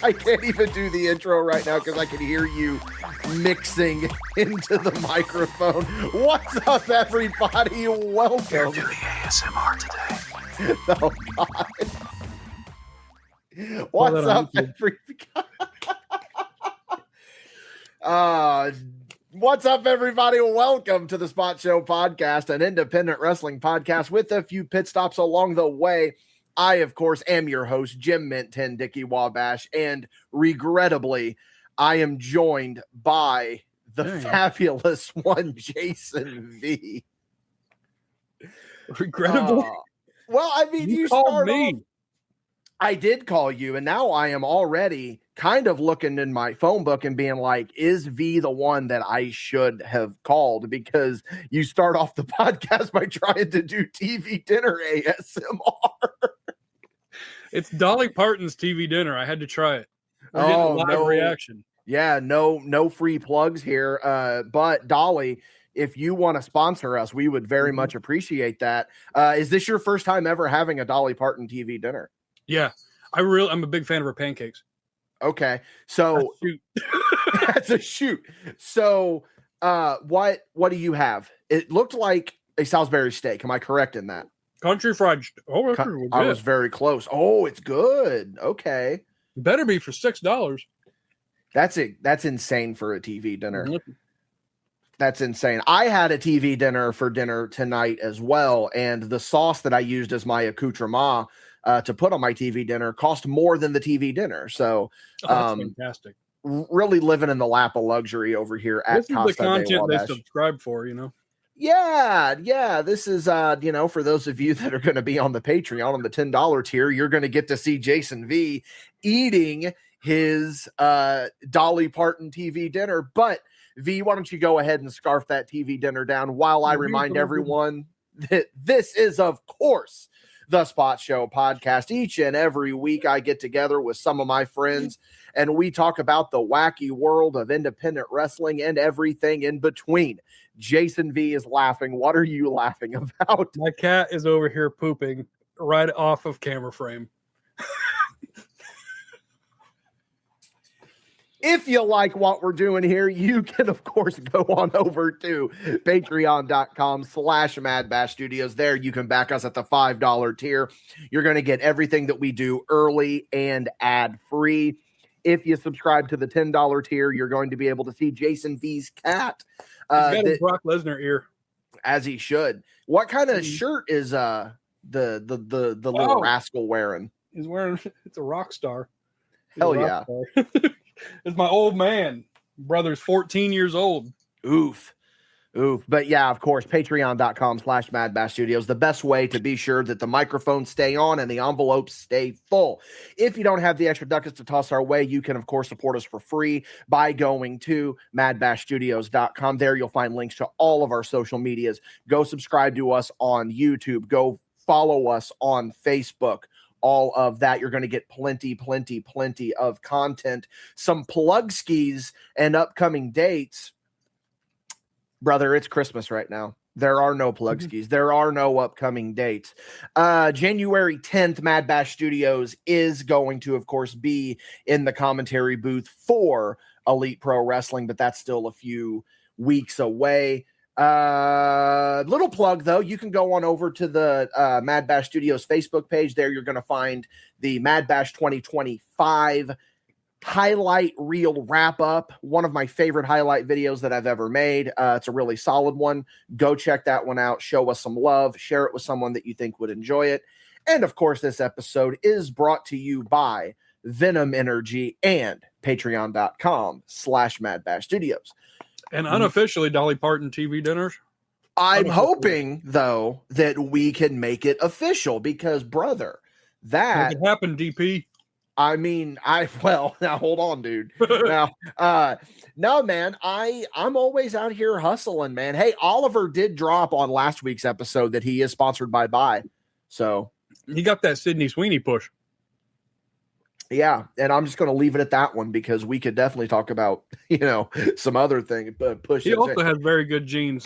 I can't even do the intro right now because I can hear you mixing into the microphone. What's up, everybody? Welcome. You're doing ASMR today. Oh, God. What's up, everybody? What's up, everybody? Welcome to the Spot Show Podcast, an independent wrestling podcast with a few pit stops along the way. I, of course, am your host, Jim Mint 10 Dickie Wabash, and regrettably, I am joined by the fabulous one, Jason V. Regrettably? Well, I mean, you called me. I did call you, and now I am already kind of looking in my phone book and being like, is V the one that I should have called? Because you start off the podcast by trying to do TV dinner ASMR. It's Dolly Parton's TV dinner. I had to try it. We're getting a live reaction. Yeah, no free plugs here. But Dolly, if you want to sponsor us, we would very much appreciate that. Is this your first time ever having a Dolly Parton TV dinner? Yeah, I'm a big fan of her pancakes. Okay, so that's a shoot. So, what do you have? It looked like a Salisbury steak. Am I correct in that? Country fried. Oh, I was very close. Oh, it's good. Okay, better be for $6. That's insane for a TV dinner. Mm-hmm. That's insane. I had a TV dinner for dinner tonight as well, and the sauce that I used as my accoutrement to put on my TV dinner cost more than the TV dinner. So, that's fantastic. Really living in the lap of luxury over here at This is Costa the content de they subscribe for, you know. Yeah. This is, for those of you that are going to be on the Patreon on the $10 tier, you're going to get to see Jason V eating his Dolly Parton TV dinner. But V, why don't you go ahead and scarf that TV dinner down while I remind everyone that this is, of course, the Spot Show Podcast. Each and every week I get together with some of my friends and we talk about the wacky world of independent wrestling and everything in between. Jason V is laughing. What are you laughing about? My cat is over here pooping right off of camera frame. If you like what we're doing here, you can, of course, go on over to patreon.com/MadBash Studios. There, you can back us at the $5 tier. You're going to get everything that we do early and ad-free. If you subscribe to the $10 tier, you're going to be able to see Jason V's cat. He's got a Brock Lesnar ear. As he should. What kind of shirt is the little rascal wearing? He's wearing, it's a rock star. Hell yeah. It's my old man. Brother's 14 years old. Oof. But yeah, of course, patreon.com/MadBash Studios, the best way to be sure that the microphones stay on and the envelopes stay full. If you don't have the extra ducats to toss our way, you can, of course, support us for free by going to MadBashStudios.com. There you'll find links to all of our social medias. Go subscribe to us on YouTube. Go follow us on Facebook. All of that. You're going to get plenty of content, some plug skis and upcoming dates. Brother, it's Christmas right now. There are no plug skis. There are no upcoming dates. January 10th, MadBash Studios is going to, of course, be in the commentary booth for Elite Pro Wrestling, but that's still a few weeks away. Little plug though, you can go on over to the MadBash Studios Facebook page. There you're going to find the MadBash 2025 highlight reel wrap up, one of my favorite highlight videos that I've ever made. It's a really solid one. Go check that one out. Show us some love. Share it with someone that you think would enjoy it. And of course, this episode is brought to you by Venom Energy and patreon.com/MadBash Studios. And unofficially, Dolly Parton TV dinners. I'm hoping, though, that we can make it official because, brother, that can happen, DP. I mean, now hold on, dude. No, man, I'm always out here hustling, man. Hey, Oliver did drop on last week's episode that he is sponsored by Buy. So he got that Sydney Sweeney push. Yeah, and I'm just going to leave it at that one because we could definitely talk about, some other thing. Push. He also has very good genes.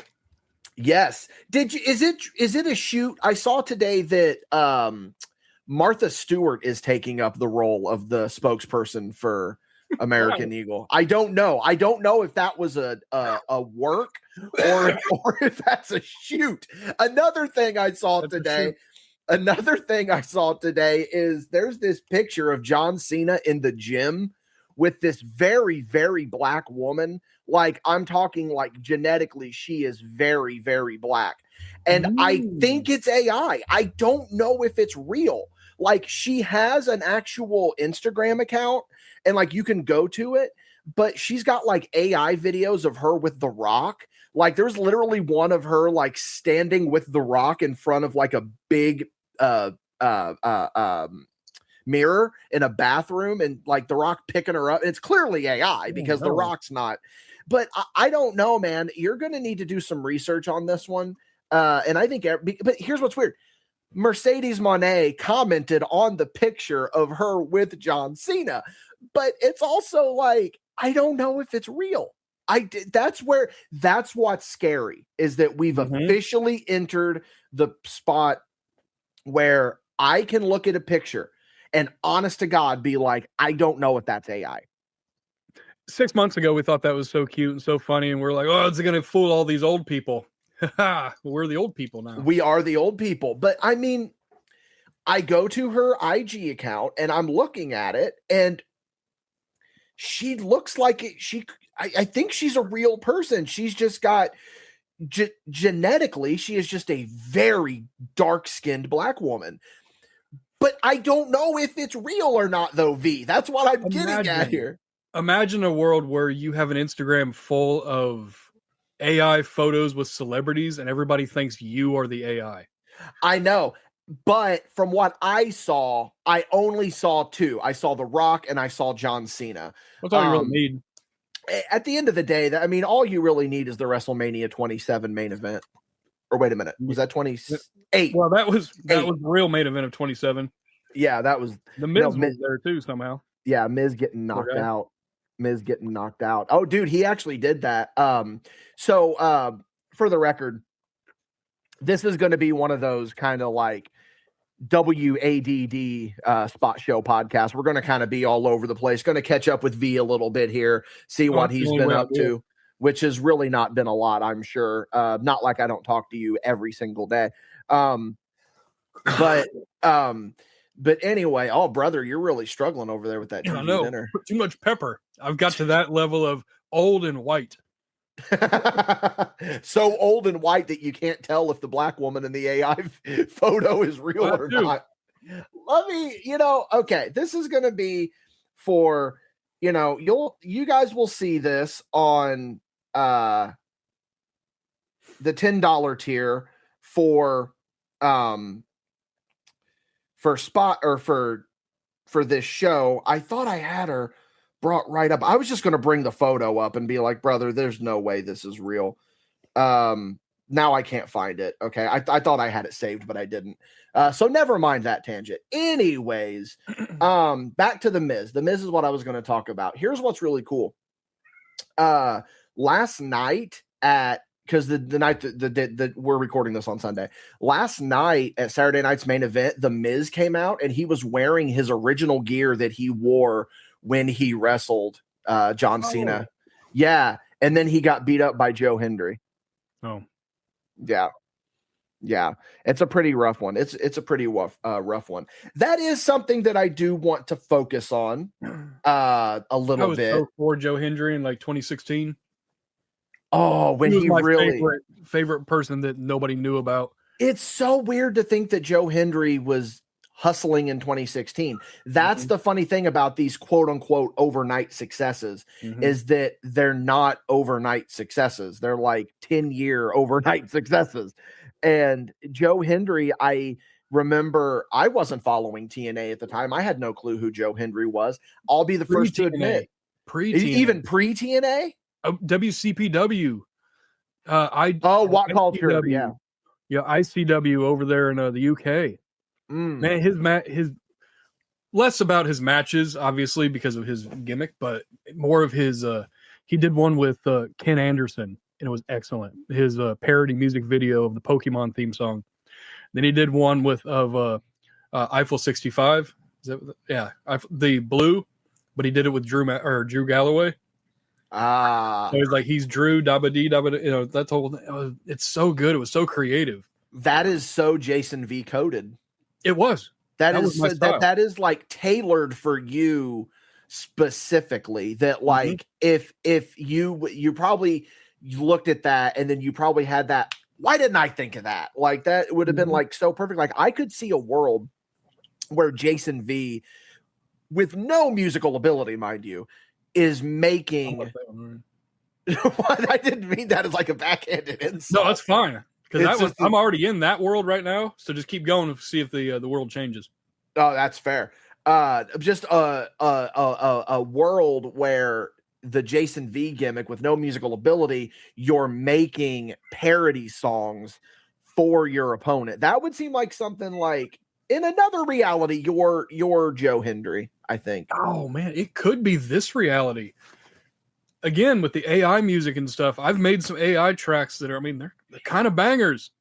Yes. Is it a shoot? I saw today that Martha Stewart is taking up the role of the spokesperson for American Eagle. I don't know. I don't know if that was a work or if that's a shoot. Another thing I saw today is there's this picture of John Cena in the gym with this very, very black woman. Like, I'm talking like genetically, she is very, very black. And I think it's AI. I don't know if it's real. Like, she has an actual Instagram account and like you can go to it, but she's got like AI videos of her with The Rock. Like, there's literally one of her like standing with The Rock in front of like a big mirror in a bathroom, and like The Rock picking her up. It's clearly AI because The Rock's not. But I don't know, man. You're going to need to do some research on this one. And I think, but here's what's weird. Mercedes Moné commented on the picture of her with John Cena, but it's also like, I don't know if it's real. That's what's scary, is that we've officially entered the spot where I can look at a picture and honest to God be like, I don't know if that's AI. 6 months ago, we thought that was so cute and so funny. And we're like, oh, it's going to fool all these old people. We're the old people now. We are the old people. But I mean, I go to her IG account and I'm looking at it, and she looks like I think she's a real person. She's just got genetically, she is just a very dark-skinned black woman. But I don't know if it's real or not, though, V. That's what I'm getting at here. Imagine a world where you have an Instagram full of AI photos with celebrities and everybody thinks you are the AI. I know. But from what I saw, I only saw two. I saw The Rock and I saw John Cena. That's all you really need. At the end of the day, I mean, all you really need is the WrestleMania 27 main event. Or wait a minute, was that 28? Well, that was the real main event of 27. Yeah, that was the Miz was there too somehow. Yeah, Miz getting knocked out. Oh, dude, he actually did that. So for the record, this is going to be one of those kind of like WADD spot show podcasts. We're going to kind of be all over the place. Going to catch up with V a little bit here, see what he's been up to, which has really not been a lot, I'm sure. Not like I don't talk to you every single day. But anyway, oh brother, you're really struggling over there with that TV dinner. Too much pepper. I've got to that level of old and white. So old and white that you can't tell if the black woman in the AI photo is real or not. Let me, okay, this is going to be for, you guys will see this on the $10 tier for spot or for this show. I thought I had her brought right up. I was just going to bring the photo up and be like, brother, there's no way this is real. Now I can't find it. Okay. I thought I had it saved, but I didn't. So never mind that tangent. Anyways, back to the Miz. The Miz is what I was going to talk about. Here's what's really cool. Last night because the night that we're recording this on Sunday, last night at Saturday night's main event, the Miz came out and he was wearing his original gear that he wore when he wrestled John Cena. Yeah. And then he got beat up by Joe Hendry. Oh, yeah. Yeah. It's a pretty rough one. It's a pretty rough one. That is something that I do want to focus on a little bit. So for Joe Hendry in like 2016. Oh, when he my really favorite person that nobody knew about. It's so weird to think that Joe Hendry was hustling in 2016. That's the funny thing about these quote unquote overnight successes is that they're not overnight successes. They're like 10-year overnight successes. And Joe Hendry, I remember I wasn't following TNA at the time. I had no clue who Joe Hendry was. I'll be the first to admit. Even pre-TNA? WCPW. What culture? Yeah. Yeah, ICW over there in the UK. Man, his less about his matches, obviously, because of his gimmick, but more of his. He did one with Ken Anderson, and it was excellent. His parody music video of the Pokemon theme song. Then he did one with Eiffel 65. The Blue, but he did it with Drew Galloway. So he's like, he's Drew Dabba Dee Dabba. You know, that's whole. It's so good. It was so creative. That is so Jason V coded. It was. That is like tailored for you specifically. That like if you probably looked at that and then you probably had that. Why didn't I think of that? Like that would have been like so perfect. Like I could see a world where Jason V, with no musical ability, mind you, is making. What? I didn't mean that as like a backhanded insult. No, that's fine. Because I'm already in that world right now, so just keep going to see if the world changes. Oh, that's fair. Just a world where the Jason V gimmick with no musical ability, you're making parody songs for your opponent. That would seem like something like in another reality. You're Joe Hendry, I think. Oh man, it could be this reality. Again, with the AI music and stuff, I've made some AI tracks that are, I mean, they're kind of bangers.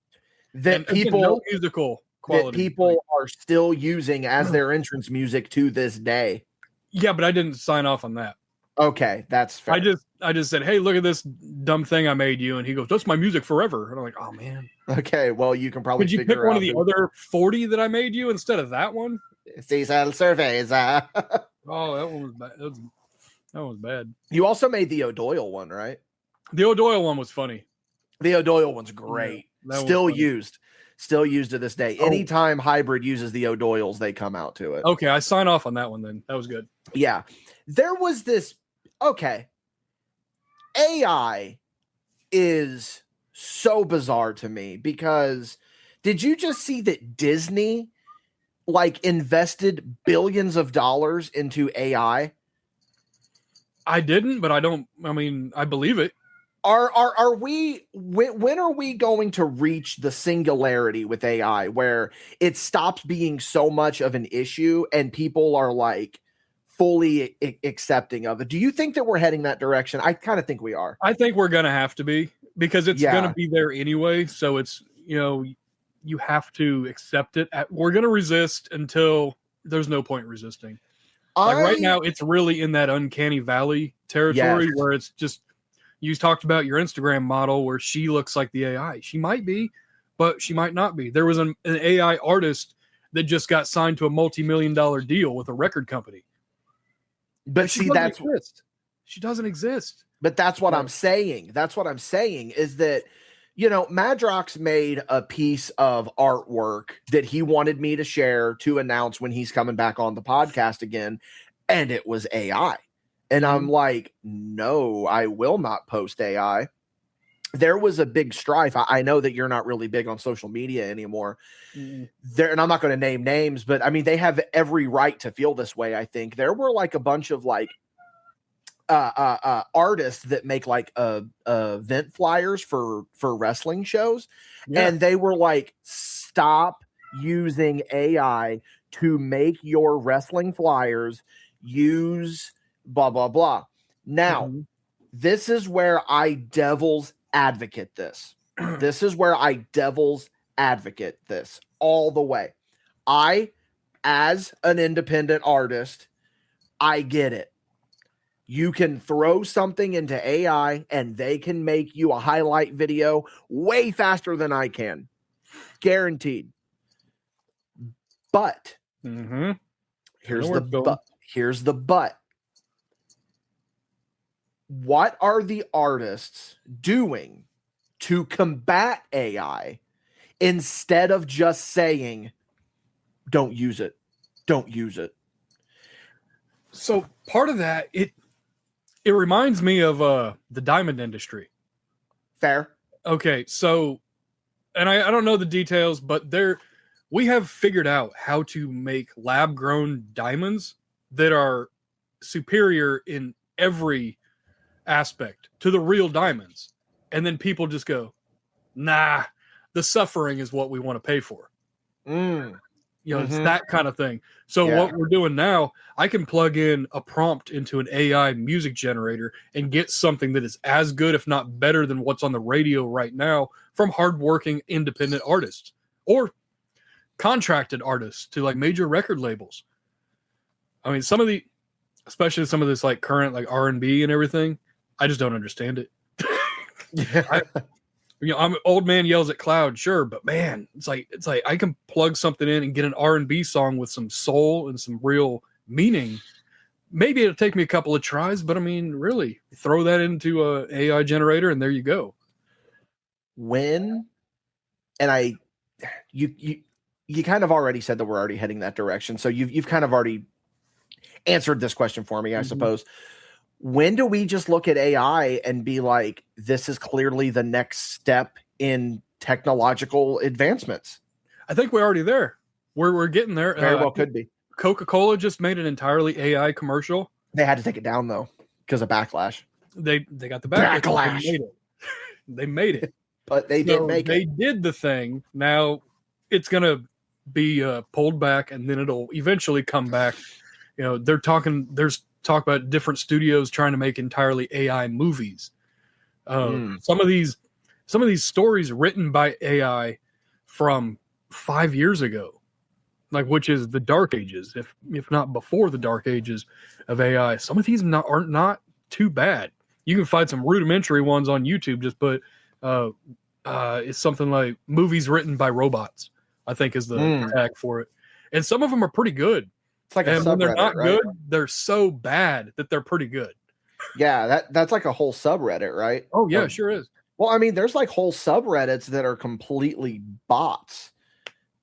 That no musical quality. That people are still using as their entrance music to this day. Yeah, but I didn't sign off on that. Okay, that's fair. I just said, hey, look at this dumb thing I made you, and he goes, that's my music forever. And I'm like, oh man. Okay, well, you can probably. Could you pick one of the other 40 that I made you instead of that one? Cecil surveys. Oh, that one was bad. That was bad. You also made the O'Doyle one, right? The O'Doyle one was funny. The O'Doyle one's great. Yeah, still used to this day. Anytime Hybrid uses the O'Doyles, they come out to it. Okay, I sign off on that one then. That was good. Yeah. There was this. Okay. AI is so bizarre to me because did you just see that Disney like invested billions of dollars into AI? I didn't, but I believe it. Are we when are we going to reach the singularity with AI where it stops being so much of an issue and people are like fully accepting of it? Do you think that we're heading that direction? I kind of think we are. I think we're going to have to be because it's going to be there anyway. So it's, you have to accept it. We're going to resist until there's no point resisting. Like right now, it's really in that uncanny valley territory where it's just, you talked about your Instagram model where she looks like the AI. She might be, but she might not be. There was an AI artist that just got signed to a multi-million-dollar deal with a record company. But see, she doesn't exist. But that's what I'm saying. That's what I'm saying is that, Madrox made a piece of artwork that he wanted me to share to announce when he's coming back on the podcast again. And it was AI. And I'm like, no, I will not post AI. There was a big strife. I know that you're not really big on social media anymore. There, and I'm not going to name names, but I mean, they have every right to feel this way. I think there were like a bunch of like artists that make like event flyers for wrestling shows, and they were like, stop using AI to make your wrestling flyers. Use blah blah blah. Now, this is where I devil's advocate this. This is where I devil's advocate this all the way. I, as an independent artist, I get it. You can throw something into AI and they can make you a highlight video way faster than I can. Guaranteed. But here's the but. What are the artists doing to combat AI instead of just saying, don't use it? Don't use it. So part of that, it reminds me of the diamond industry. Fair. Okay, so, and I don't know the details, but we have figured out how to make lab-grown diamonds that are superior in every aspect to the real diamonds. And then people just go, nah, the suffering is what we want to pay for. It's that kind of thing. So what we're doing now, I can plug in a prompt into an AI music generator and get something that is as good, if not better, than what's on the radio right now from hardworking independent artists. Or contracted artists to like major record labels. I mean, especially some of this like current like R&B and everything, I just don't understand it. I'm an old man yells at cloud, sure, but man, it's like I can plug something in and get an R&B song with some soul and some real meaning. Maybe it'll take me a couple of tries, but I mean, really, throw that into a AI generator and there you go. You kind of already said that we're already heading that direction. So you've kind of already answered this question for me, I suppose. When do we just look at AI and be like, this is clearly the next step in technological advancements? I think we're already there. We're getting there. Very well could be. Coca-Cola just made an entirely AI commercial. They had to take it down though because of backlash. They got the backlash. They made it. But they did make it. They did the thing. Now it's gonna be pulled back, and then it'll eventually come back. You know, there's talk about different studios trying to make entirely AI movies. Some of these stories written by AI from 5 years ago, like, which is the dark ages, if not before the dark ages of AI. Some of these aren't not too bad. You can find some rudimentary ones on YouTube. Just put it's something like movies written by robots, I think is the tag for it. And some of them are pretty good. It's like and when they're not right? good, they're so bad that they're pretty good. Yeah, that's like a whole subreddit, right? Oh yeah, sure is. Well, I mean, there's like whole subreddits that are completely bots.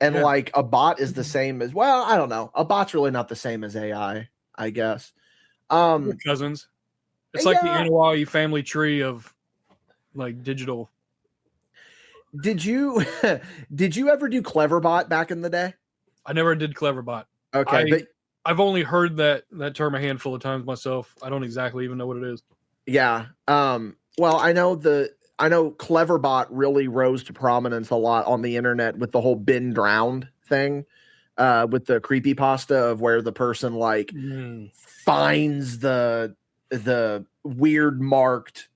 And like a bot is the same as, well, I don't know. A bot's really not the same as AI, I guess. We're cousins. It's like the Anawawi family tree of like digital. Did you ever do Cleverbot back in the day? I never did Cleverbot. Okay, but I've only heard that term a handful of times myself. I don't exactly even know what it is. Yeah. Well, I know Cleverbot really rose to prominence a lot on the internet with the whole been drowned thing, with the creepypasta of where the person like finds the weird marked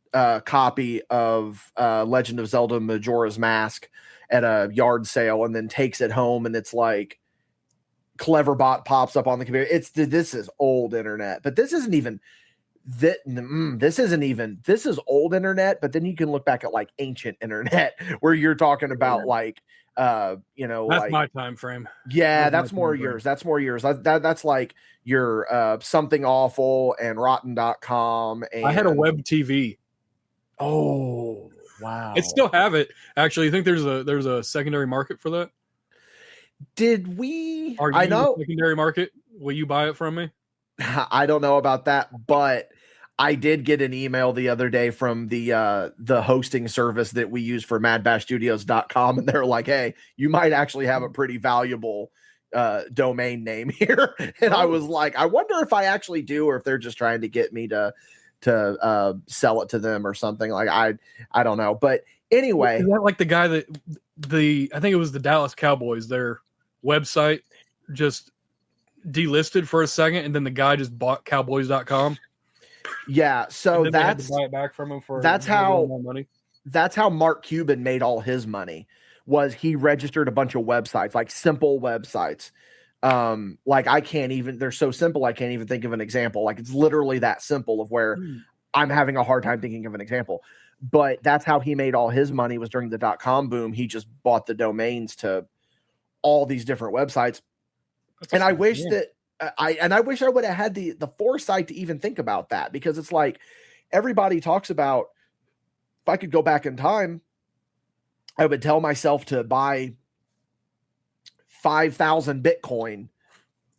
copy of Legend of Zelda Majora's Mask at a yard sale and then takes it home, and it's like Cleverbot pops up on the computer. This is old internet, but this isn't even this is old internet, but then you can look back at like ancient internet where you're talking about like that's like, my time frame. Yeah, that's more yours. That's more yours. That's like your something awful and rotten.com. And I had a web TV. Oh wow. I still have it. Actually, you think there's a secondary market for that? Did we? I know secondary market. Will you buy it from me? I don't know about that, but I did get an email the other day from the hosting service that we use for MadBashStudios.com, and they're like, "Hey, you might actually have a pretty valuable domain name here." And I was like, "I wonder if I actually do, or if they're just trying to get me to sell it to them or something." Like I don't know, but anyway, is that like the guy that I think it was the Dallas Cowboys, their website just delisted for a second, and then the guy just bought Cowboys.com. Yeah, so that's buy it back from him for that's how money. That's how Mark Cuban made all his money. Was he registered a bunch of websites, like simple websites. Like they're so simple I can't even think of an example. Like it's literally that simple of where I'm having a hard time thinking of an example. But that's how he made all his money, was during the .com boom. He just bought the domains to all these different websites. And I wish that I wish I would have had the foresight to even think about that, because it's like everybody talks about, if I could go back in time, I would tell myself to buy 5,000 Bitcoin.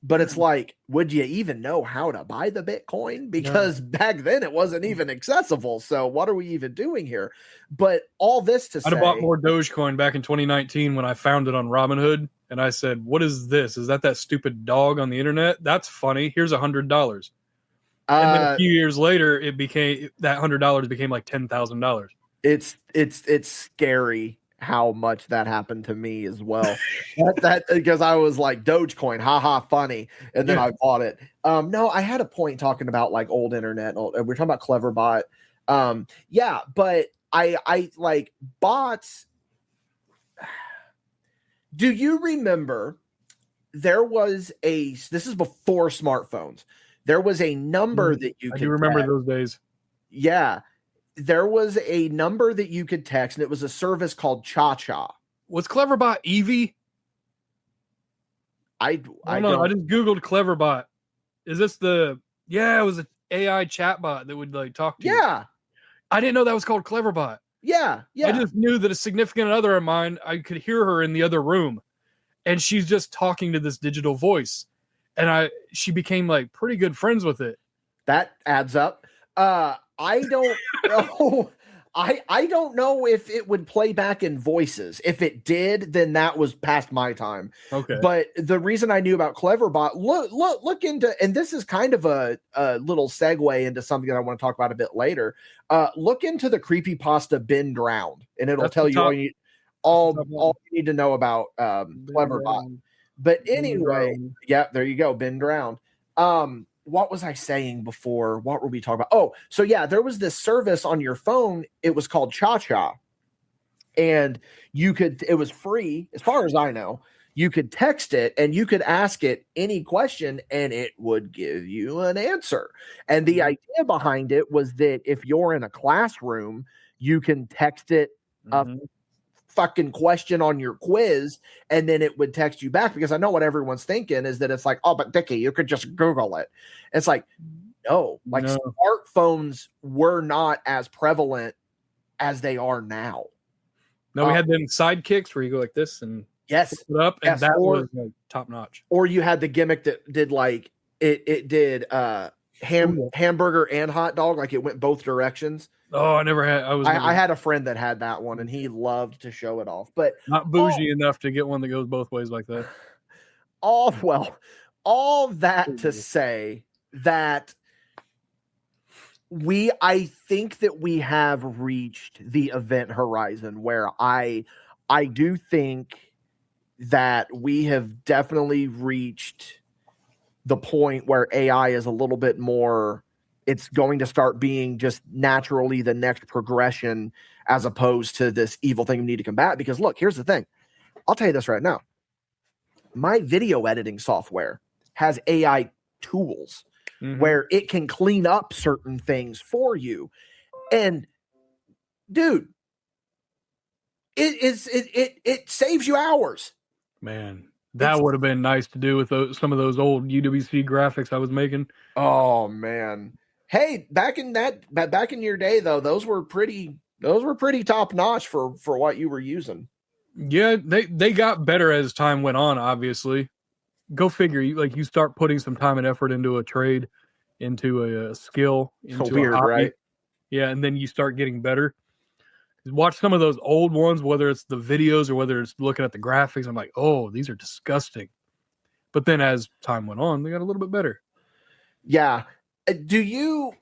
But it's like, would you even know how to buy the Bitcoin? Because back then it wasn't even accessible. So what are we even doing here? But all this to say, I'd have bought more Dogecoin back in 2019 when I found it on Robinhood. And I said, what is this? Is that stupid dog on the internet? That's funny. Here's $100. And then a few years later, that $100 became like $10,000. It's scary how much that happened to me as well. that because I was like, Dogecoin, haha, funny, and then I bought it. No, I had a point talking about like old internet. We're talking about Cleverbot. Yeah, but I like bots. Do you remember there was this is before smartphones. There was a number that you could I do remember text. those days. Yeah. There was a number that you could text, and it was a service called Cha-Cha. Was Cleverbot Eevee? I don't don't know. I just Googled Cleverbot. Is this it was an AI chatbot that would like talk to you. Yeah. I didn't know that was called Cleverbot. Yeah. I just knew that a significant other of mine, I could hear her in the other room, and she's just talking to this digital voice. And she became like pretty good friends with it. That adds up. I don't know. I don't know if it would play back in voices. If it did, then that was past my time. Okay. But the reason I knew about Cleverbot, look into, and this is kind of a little segue into something that I want to talk about a bit later. Look into the creepypasta Been Drowned, and it'll tell you all you need to know about Cleverbot. But anyway, yeah, there you go, Been Drowned. What was I saying before? What were we talking about? Oh, so yeah, there was this service on your phone. It was called Cha-Cha. And it was free, as far as I know. You could text it and you could ask it any question and it would give you an answer. And the idea behind it was that if you're in a classroom, you can text it a fucking question on your quiz and then it would text you back, because I know what everyone's thinking is that it's like, oh, but Dickie, you could just Google it. It's like, no, smartphones were not as prevalent as they are now. No, we had them sidekicks where you go like this and yes, it up, and that was like top notch. Or you had the gimmick that did like it did hamburger and hot dog, like it went both directions. Oh, I had a friend that had that one and he loved to show it off, but not bougie enough to get one that goes both ways like that. All that to say that I think that we have reached the event horizon where I do think that we have definitely reached the point where AI is a little bit more, it's going to start being just naturally the next progression as opposed to this evil thing we need to combat. Because look, here's the thing. I'll tell you this right now. My video editing software has AI tools where it can clean up certain things for you. And dude, it saves you hours. Man, that would have been nice to do with some of those old UWC graphics I was making. Oh man. Hey, back in your day though, those were pretty top notch for what you were using. Yeah, they got better as time went on, obviously. Go figure. You start putting some time and effort into a trade, into a skill, into weird, a hobby. Right? Yeah, and then you start getting better. Watch some of those old ones, whether it's the videos or whether it's looking at the graphics. I'm like, oh, these are disgusting. But then as time went on, they got a little bit better. Yeah. Do you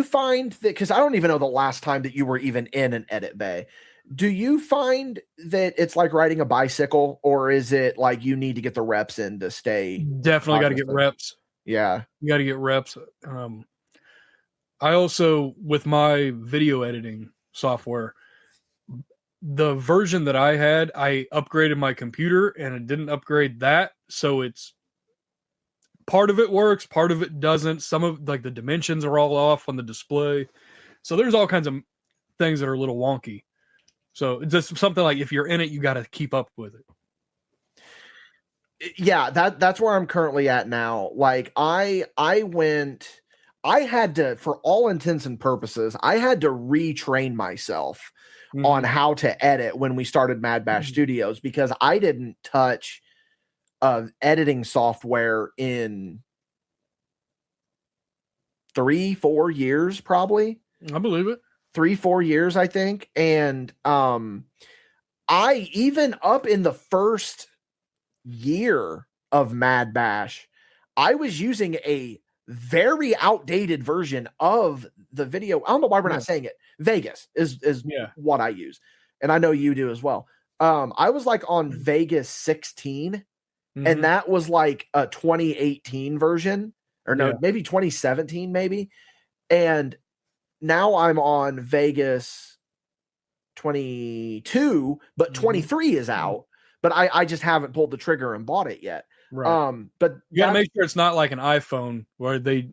find that, because I don't even know the last time that you were even in an edit bay, do you find that it's like riding a bicycle, or is it like you need to get the reps in to stay? Definitely got to get reps. Yeah. You got to get reps. I also, with my video editing software, the version that I had, I upgraded my computer and it didn't upgrade that. So it's part of it works, part of it doesn't. Some of like the dimensions are all off on the display. So there's all kinds of things that are a little wonky. So it's just something like if you're in it, you got to keep up with it. Yeah, that's where I'm currently at now. Like I had to, for all intents and purposes, I had to retrain myself on how to edit when we started MadBash Studios, because I didn't touch editing software in 3-4 years, probably. I believe it. 3-4 years, I think. And I, even up in the first year of MadBash, I was using a very outdated version of the video. I don't know why we're not saying it. Vegas is what I use. And I know you do as well. I was like on Vegas 16, and that was like a 2018 version, or maybe 2017, maybe. And now I'm on Vegas 22, but 23 is out. but I just haven't pulled the trigger and bought it yet. Right. But you got to make sure it's not like an iPhone where they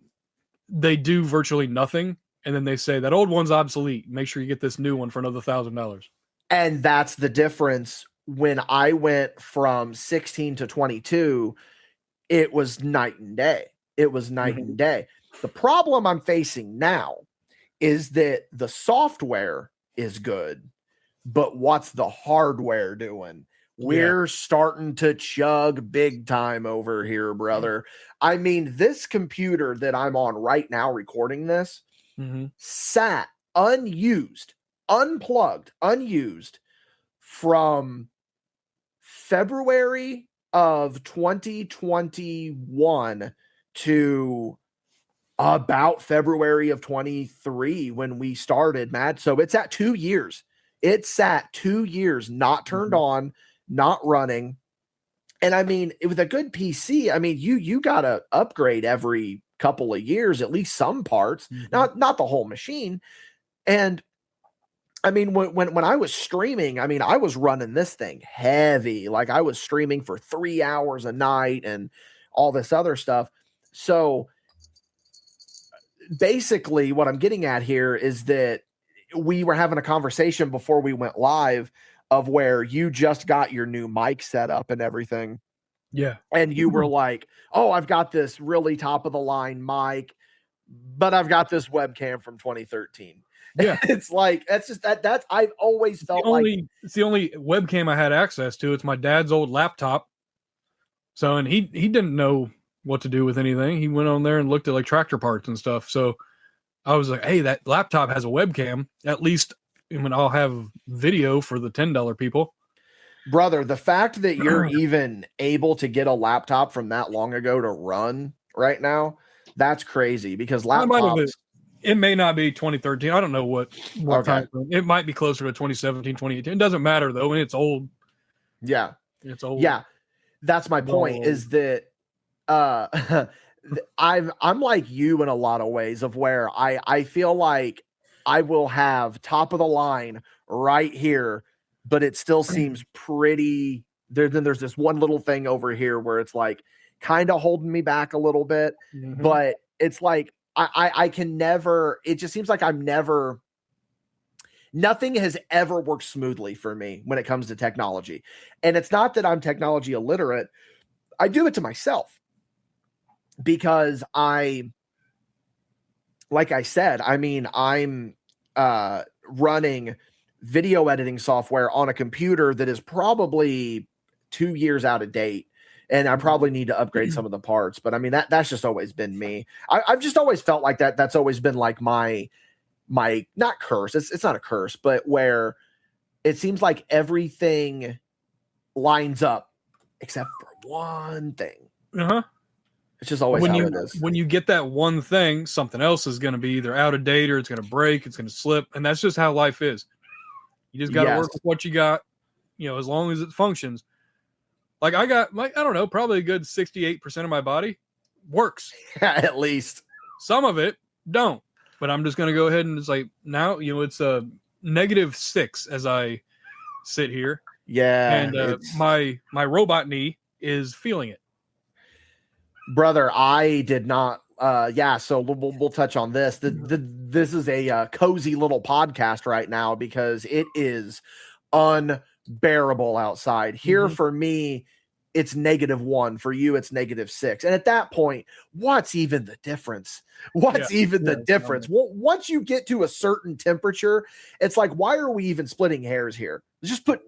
do virtually nothing, and then they say that old one's obsolete. Make sure you get this new one for another $1,000. And that's the difference. When I went from 16 to 22, it was night and day. It was night and day. The problem I'm facing now is that the software is good, but what's the hardware doing? We're starting to chug big time over here, brother. I mean, this computer that I'm on right now recording this sat unused, unplugged, unused from February of 2021 to about February of 23 when we started, Matt. So it's at 2 years. It sat 2 years, not turned on, not running. And I mean, with a good PC, I mean, you got to upgrade every couple of years, at least some parts, not the whole machine. And I mean, when I was streaming, I mean, I was running this thing heavy. Like I was streaming for 3 hours a night and all this other stuff. So basically what I'm getting at here is that we were having a conversation before we went live of where you just got your new mic set up and everything. Yeah. And you were like, oh, I've got this really top of the line mic, but I've got this webcam from 2013. Yeah. It's like, that's I've always felt it's the only webcam I had access to. It's my dad's old laptop. So, and he didn't know what to do with anything. He went on there and looked at like tractor parts and stuff. So I was like, hey, that laptop has a webcam. At least I'll have video for the $10 people. Brother, the fact that you're even able to get a laptop from that long ago to run right now, that's crazy because laptops. It may not be 2013. I don't know what time. It might be closer to 2017, 2018. It doesn't matter though. I mean, it's old. Yeah. It's old. Yeah. That's my point is that I'm like you in a lot of ways of where I feel like I will have top of the line right here, but it still seems pretty there. Then there's this one little thing over here where it's like kind of holding me back a little bit, but it's like I can never, it just seems like nothing has ever worked smoothly for me when it comes to technology. And it's not that I'm technology illiterate. I do it to myself because like I said, I mean, I'm running video editing software on a computer that is probably 2 years out of date. And I probably need to upgrade some of the parts, but I mean, that's just always been me. I've just always felt like that. That's always been like my not curse. It's not a curse, but where it seems like everything lines up except for one thing. It's just always how it is. When you get that one thing, something else is going to be either out of date or it's going to break, it's going to slip. And that's just how life is. You just got to work with what you got, as long as it functions. Like I got, I don't know, probably a good 68% of my body works. At least. Some of it don't. But I'm just going to go ahead and it's like, now, it's a -6 as I sit here. Yeah. And my robot knee is feeling it. Brother, I did not. So we'll touch on this. This is a cozy little podcast right now because it is unbearable outside. Here for me, it's -1. For you, it's -6. And at that point, what's even the difference? What's even the difference? Well, once you get to a certain temperature, it's like, why are we even splitting hairs here? Just put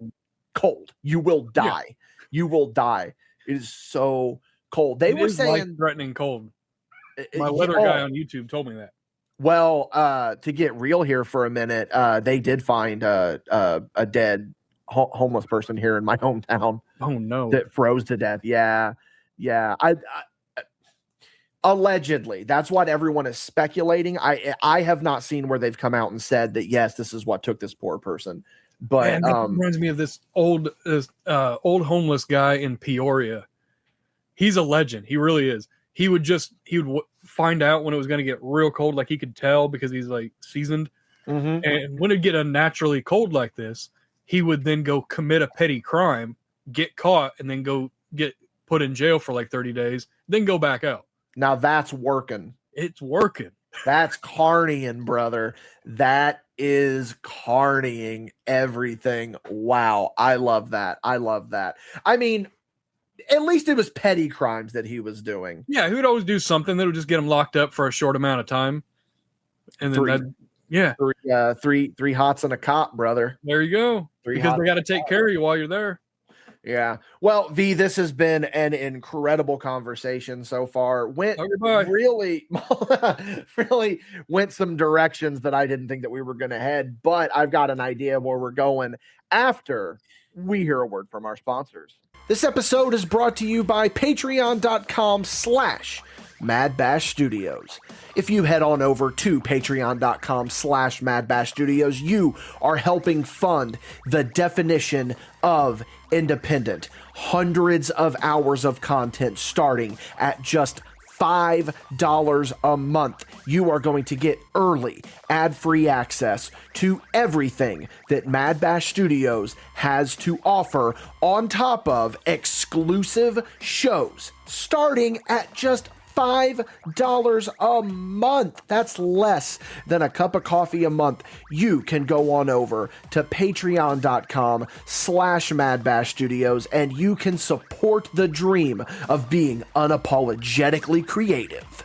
cold. You will die. Yeah. You will die. It is so cold. They were saying threatening cold. My weather guy on YouTube told me that. Well, to get real here for a minute, they did find a dead homeless person here in my hometown. Oh no! That froze to death. Yeah. I allegedly, that's what everyone is speculating. I have not seen where they've come out and said that yes, this is what took this poor person. But that reminds me of this old homeless guy in Peoria. He's a legend. He really is. He would find out when it was going to get real cold, like he could tell because he's like seasoned. And when it get unnaturally cold like this, he would then go commit a petty crime get caught, and then go get put in jail for like 30 days, then go back out. Now that's working. It's working. That's carnying, brother. That is carnying everything. Wow. I love that. I love that. I mean, at least it was petty crimes that he was doing. Yeah, he would always do something that would just get him locked up for a short amount of time. And then three hots and a cop, brother. There you go. Because they got to take care of you while you're there. Yeah. Well, V, this has been an incredible conversation so far. Really went some directions that I didn't think that we were going to head, but I've got an idea of where we're going after we hear a word from our sponsors. This episode is brought to you by patreon.com/MadBash Studios. If you head on over to patreon.com/MadBash Studios, you are helping fund the definition of independent. Hundreds of hours of content starting at just $5 a month. You are going to get early, ad-free access to everything that MadBash Studios has to offer, on top of exclusive shows starting at just $5 a month. That's less than a cup of coffee a month. You can go on over to patreon.com/MadBash Studios and you can support the dream of being unapologetically creative.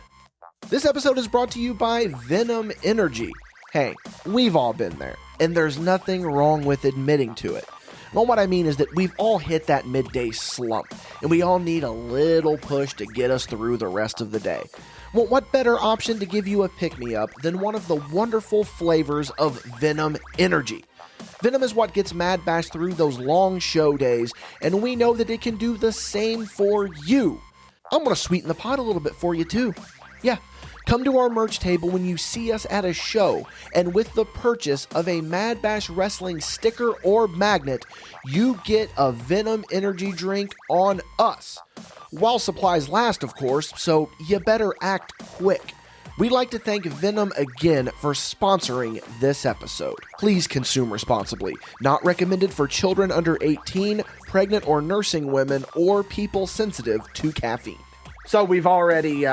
This episode is brought to you by Venom Energy. Hey, we've all been there, and there's nothing wrong with admitting to it. Well, what I mean is that we've all hit that midday slump, and we all need a little push to get us through the rest of the day. Well, what better option to give you a pick-me-up than one of the wonderful flavors of Venom Energy? Venom is what gets MadBash through those long show days, and we know that it can do the same for you. I'm going to sweeten the pot a little bit for you, too. Yeah. Come to our merch table when you see us at a show, and with the purchase of a MadBash Wrestling sticker or magnet, you get a Venom Energy drink on us. While supplies last, of course, so you better act quick. We'd like to thank Venom again for sponsoring this episode. Please consume responsibly. Not recommended for children under 18, pregnant or nursing women, or people sensitive to caffeine. So we've already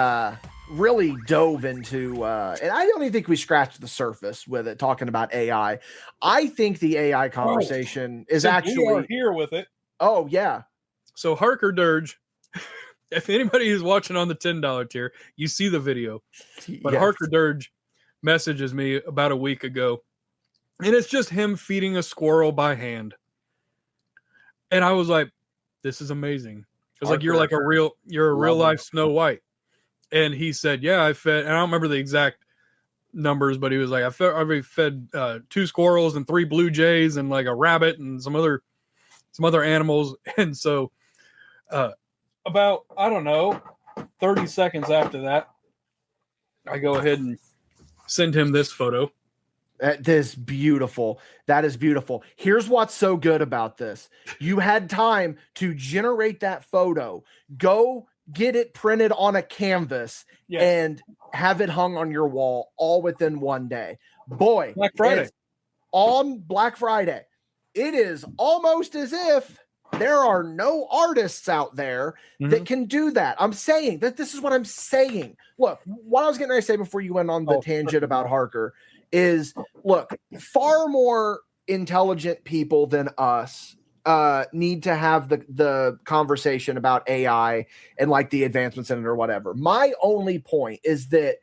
really dove into, and I don't even think we scratched the surface with it, talking about AI. I think the AI conversation is actually... We are here with it. Oh, yeah. So Harker Dirge, if anybody is watching on the $10 tier, you see the video. But yes. Harker Dirge messages me about a week ago, and it's just him feeding a squirrel by hand. And I was like, this is amazing. It's like, you're a real life Snow White. And he said, yeah, I fed, and I don't remember the exact numbers, but he was like, I fed 2 squirrels and 3 blue jays and like a rabbit and some other animals. And so about, I don't know, 30 seconds after that, I go ahead and send him this photo. That is beautiful. That is beautiful. Here's what's so good about this. You had time to generate that photo, go get it printed on a canvas, and have it hung on your wall all within one day. Boy, Black Friday. On Black Friday, it is almost as if there are no artists out there that can do that. I'm saying that this is what I'm saying. Look, what I was getting ready to say before you went on the tangent about Harker is, look, far more intelligent people than us need to have the conversation about AI and like the advancements in it or whatever. My only point is that,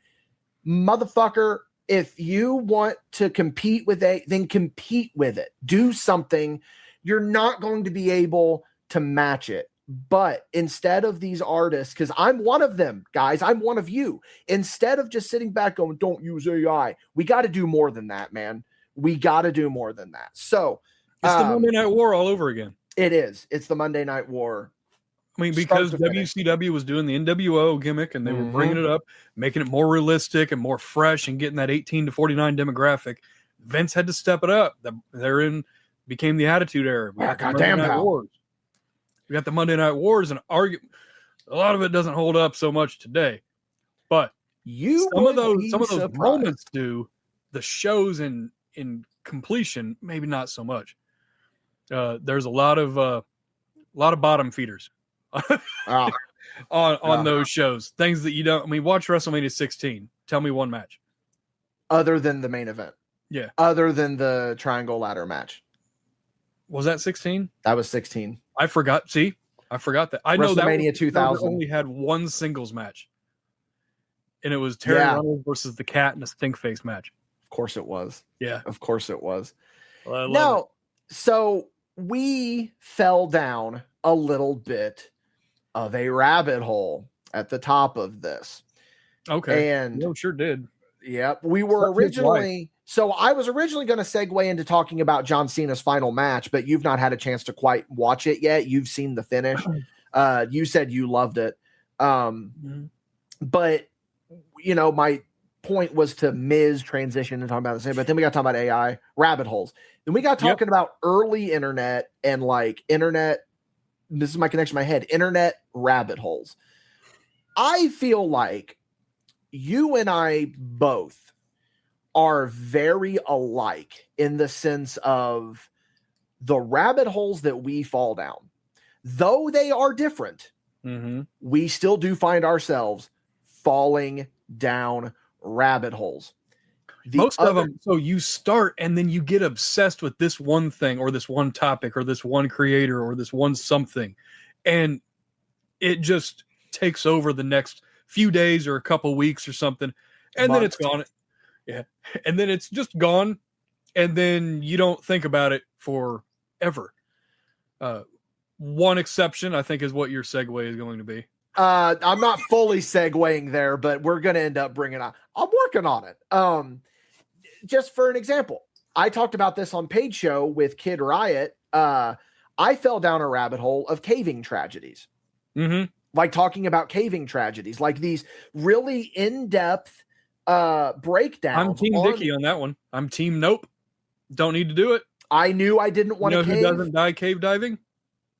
motherfucker, if you want to compete with it, then compete with it. Do something. You're not going to be able to match it. But instead of these artists, because I'm one of them, guys, I'm one of you. Instead of just sitting back going, don't use AI, we got to do more than that, man. We got to do more than that. So it's the Monday Night War all over again. It is. It's the Monday Night War. I mean, because WCW was doing the NWO gimmick and they were bringing it up, making it more realistic and more fresh and getting that 18 to 49 demographic. Vince had to step it up. Became the Attitude Era. We got the Monday Night Wars. We got the Monday Night Wars, and a lot of it doesn't hold up so much today. But some of those moments do. The shows in completion, maybe not so much. There's a lot of A lot of bottom feeders Ah, on those shows. Things that you don't. I mean, watch WrestleMania 16. Tell me one match other than the main event. Yeah. Other than the triangle ladder match. Was that 16? That was 16. I forgot. See, I forgot that. I know that WrestleMania 2000 only had one singles match, and it was Terry Runnels versus the Cat in a stink face match. Of course it was. Yeah, of course it was. Well, now, so we fell down a little bit of a rabbit hole at the top of this. Okay, and sure did. Yep, we were originally. So I was originally going to segue into talking about John Cena's final match, but you've not had a chance to quite watch it yet. You've seen the finish. You said you loved it. But, you know, my point was to Miz transition and talk about the same, but then we got to talk about AI, rabbit holes. Then we got talking about early internet and like internet. This is my connection in my head, internet rabbit holes. I feel like you and I both are very alike in the sense of the rabbit holes that we fall down. Though they are different, we still do find ourselves falling down rabbit holes. Most of them, so you start and then you get obsessed with this one thing or this one topic or this one creator or this one something. And it just takes over the next few days or a couple weeks or something. And then it's gone. Yeah. And then it's just gone. And then you don't think about it forever. One exception, I think, is what your segue is going to be. I'm not fully segueing there, but we're going to end up bringing on. I'm working on it. Just for an example, I talked about this on Paid Show with Kid Riot. I fell down a rabbit hole of caving tragedies. Like talking about caving tragedies, like these really in-depth breakdowns. I'm Team Dickie on that one. I'm Team Nope. Don't need to do it. I knew I didn't want to cave. Who doesn't die cave diving?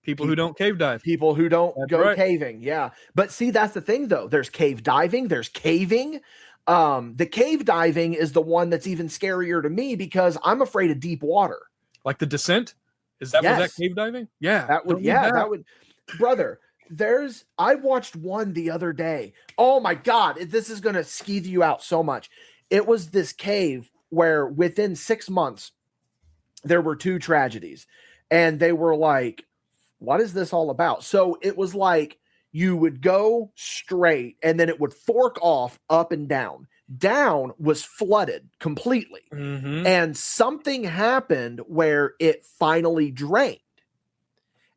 People who don't cave dive. People who don't go caving. Yeah. But see, that's the thing though. There's cave diving. There's caving. The cave diving is the one that's even scarier to me because I'm afraid of deep water. Like The Descent? Was that cave diving? Yeah. That would, brother. I watched one the other day. Oh my God. This is going to skeeve you out so much. It was this cave where within 6 months, there were 2 tragedies and they were like, what is this all about? So it was like you would go straight and then it would fork off up and down. Down was flooded completely. And something happened where it finally drained.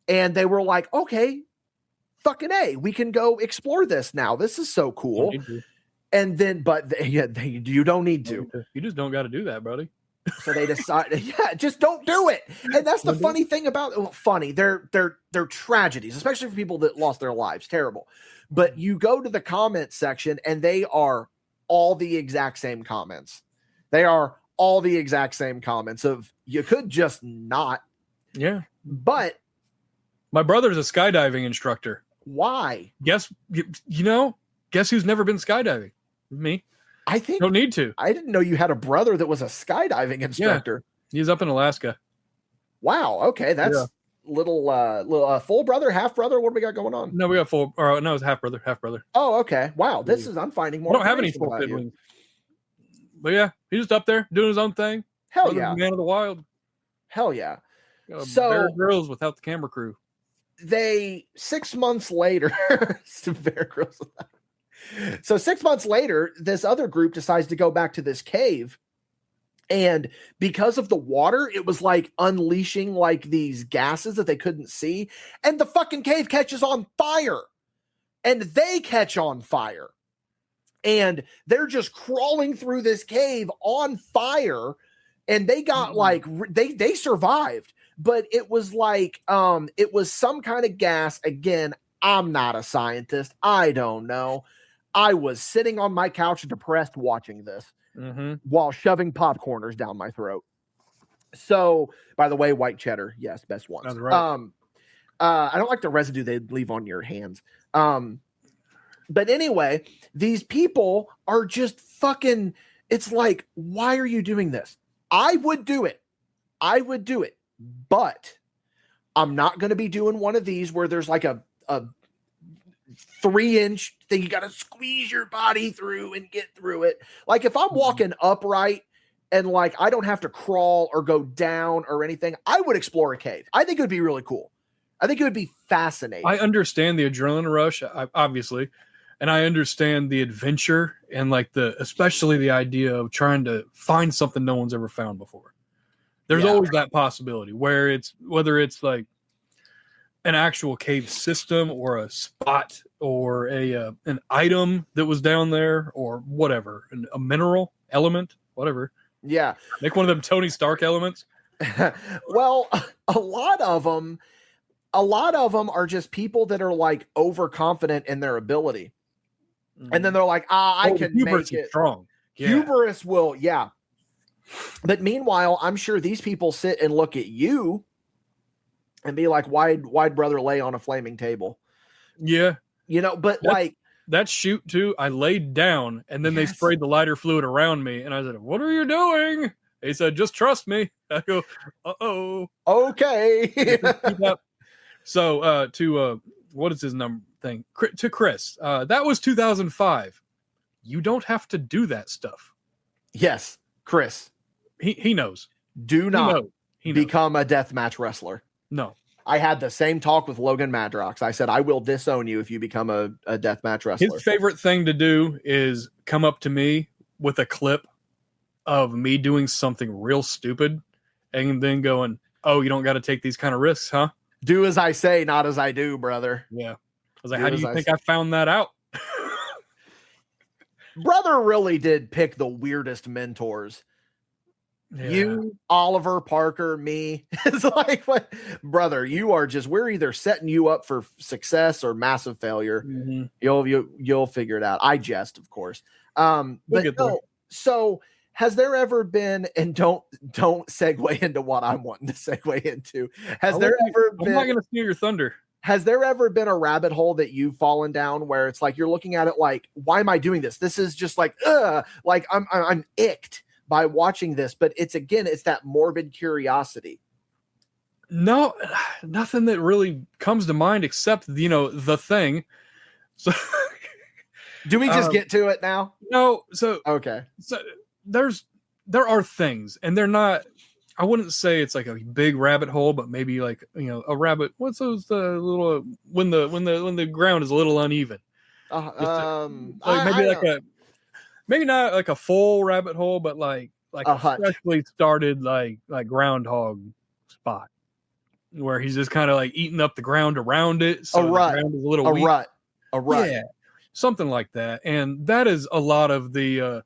And they were like, okay, fucking A, we can go explore this now. This is so cool. And then, you don't need to. You just don't got to do that, buddy. So they decided, just don't do it. And that's the funny thing about it. They're tragedies, especially for people that lost their lives. Terrible. But you go to the comment section and they are all the exact same comments. They are all the exact same comments of you could just not. Yeah. But my brother's a skydiving instructor. Why? Guess who's never been skydiving? Me. I think don't need to. I didn't know you had a brother that was a skydiving instructor. Yeah, he's up in Alaska. Wow. Okay, that's little full brother, half brother. What do we got going on? No, we got full. Or no, it's half brother. Oh, okay. Wow. I'm finding more. I don't have any full siblings. But yeah, he's just up there doing his own thing. Hell yeah, man of the wild. Hell yeah. So Bear Grylls without the camera crew. 6 months later, Bear Grylls. So 6 months later, this other group decides to go back to this cave. And because of the water, it was like unleashing like these gases that they couldn't see. And the fucking cave catches on fire. And they catch on fire. And they're just crawling through this cave on fire. And they got they survived. But it was like, it was some kind of gas. Again, I'm not a scientist. I don't know. I was sitting on my couch depressed watching this while shoving popcorners down my throat. So, by the way, white cheddar, yes, best ones. That's right. I don't like the residue they leave on your hands. But anyway, these people are just fucking, it's like, why are you doing this? I would do it. But I'm not going to be doing one of these where there's like a 3-inch thing you got to squeeze your body through and get through it. Like if I'm walking upright and like I don't have to crawl or go down or anything, I would explore a cave. I think it would be really cool. I think it would be fascinating. I understand the adrenaline rush, obviously, and I understand the adventure and like especially the idea of trying to find something no one's ever found before. There's always that possibility whether it's like an actual cave system or a spot or an item that was down there or whatever, a mineral element, whatever. Yeah. Make one of them Tony Stark elements. Well, a lot of them are just people that are like overconfident in their ability. And then they're like, I can make it. Strong. Yeah. Hubris will, yeah. But meanwhile, I'm sure these people sit and look at you and be like, why'd brother lay on a flaming table? Yeah. But like that shoot too, I laid down and then they sprayed the lighter fluid around me and I said, what are you doing? They said, just trust me. I go, uh-oh. Okay. So to what is his number thing? To Chris, that was 2005. You don't have to do that stuff. Yes, Chris. He knows. Do not he become a deathmatch wrestler. No. I had the same talk with Logan Madrox. I said, I will disown you if you become a deathmatch wrestler. His favorite thing to do is come up to me with a clip of me doing something real stupid and then going, oh, you don't got to take these kind of risks, huh? Do as I say, not as I do, brother. Yeah. I was like, how do you think I found that out? Brother really did pick the weirdest mentors. Yeah. You, Oliver, Parker, me. It's like, what, brother, we're either setting you up for success or massive failure. Mm-hmm. You'll figure it out. I jest, of course. So has there ever been, and don't segue into what I'm wanting to segue into. I'm not going to steal your thunder. Has there ever been a rabbit hole that you've fallen down where it's like, you're looking at it like, why am I doing this? This is just like, like I'm icked by watching this, but it's that morbid curiosity. No, nothing that really comes to mind except, the thing. So do we just get to it now? No. So, okay. So there are things and they're not, I wouldn't say it's like a big rabbit hole, but maybe like, a rabbit. What's those little, when the ground is a little uneven, maybe not like a full rabbit hole, but like a freshly started like groundhog spot where he's just kind of like eating up the ground around it. So the ground is a little weak. A rut. Yeah, something like that. And that is a lot of the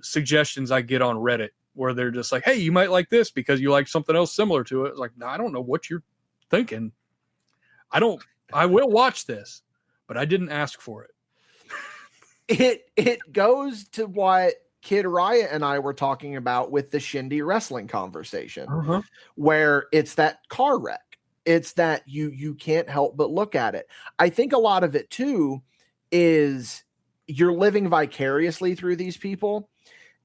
suggestions I get on Reddit where they're just like, hey, you might like this because you like something else similar to it. It's like, no, I don't know what you're thinking. I will watch this, but I didn't ask for it. It goes to what Kid Riot and I were talking about with the Shindy wrestling conversation, where it's that car wreck. It's that you can't help but look at it. I think a lot of it too is you're living vicariously through these people.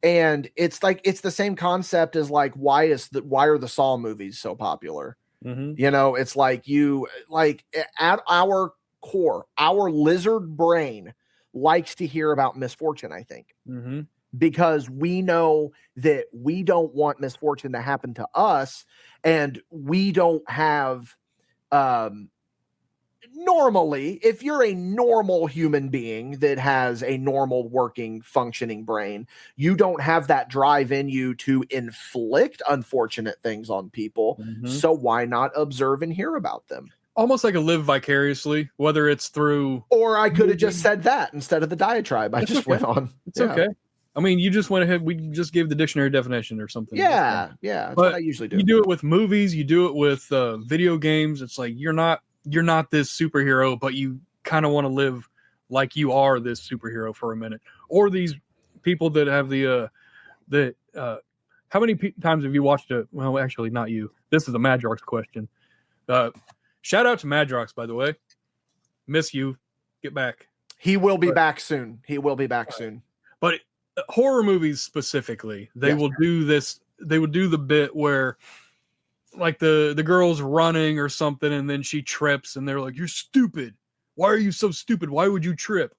And it's like, it's the same concept as like, why are the Saw movies so popular? Mm-hmm. It's like at our core, our lizard brain likes to hear about misfortune, I think, because we know that we don't want misfortune to happen to us. And we don't have, normally, if you're a normal human being that has a normal working, functioning brain, you don't have that drive in you to inflict unfortunate things on people. So why not observe and hear about them? Almost like a live vicariously, whether it's through... Or I could have just said that instead of the diatribe. I just went on. It's okay. I mean, you just went ahead. We just gave the dictionary definition or something. Yeah. That's what I usually do. You do it with movies. You do it with video games. It's like you're not this superhero, but you kind of want to live like you are this superhero for a minute. Or these people that have how many times have you watched it? Well, actually, not you. This is a Madrox question. Shout out to Madrox, by the way. Miss you. Get back. He will be back soon. Soon. But horror movies specifically, they will do this. They would do the bit where like the girl's running or something, and then she trips, and they're like, "You're stupid. Why are you so stupid? Why would you trip?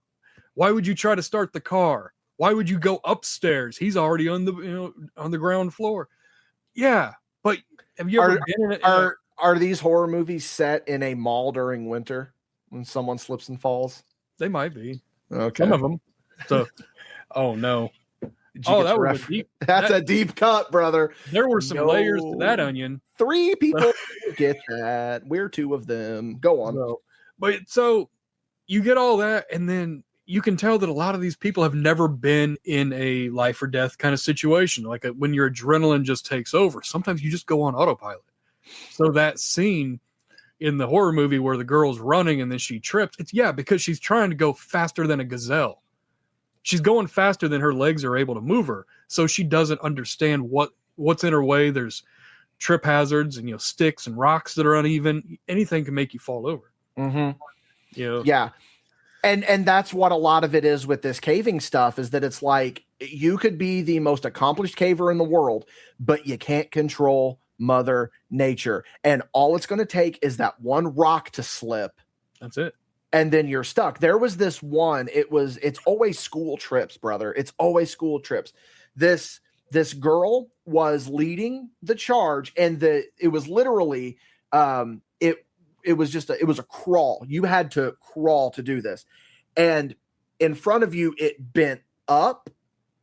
Why would you try to start the car? Why would you go upstairs? He's already on the ground floor." Yeah, but have you ever been in are these horror movies set in a mall during winter when someone slips and falls? They might be. Okay. Some of them. So, oh no. Oh, that was a deep. That's a deep cut, brother. There were some layers to that onion. 3 people get that. We're 2 of them. Go on. So you get all that, and then you can tell that a lot of these people have never been in a life or death kind of situation. Like when your adrenaline just takes over, sometimes you just go on autopilot. So that scene in the horror movie where the girl's running and then she trips, it's because she's trying to go faster than a gazelle. She's going faster than her legs are able to move her. So she doesn't understand what's in her way. There's trip hazards and sticks and rocks that are uneven. Anything can make you fall over. Mm-hmm. Yeah. And that's what a lot of it is with this caving stuff, is that it's like you could be the most accomplished caver in the world, but you can't control Mother Nature. And all it's going to take is that one rock to slip. That's it. And then you're stuck. There was this one, it's always school trips, brother. It's always school trips. This girl was leading the charge, and it was literally, it was a crawl. You had to crawl to do this. And in front of you, it bent up,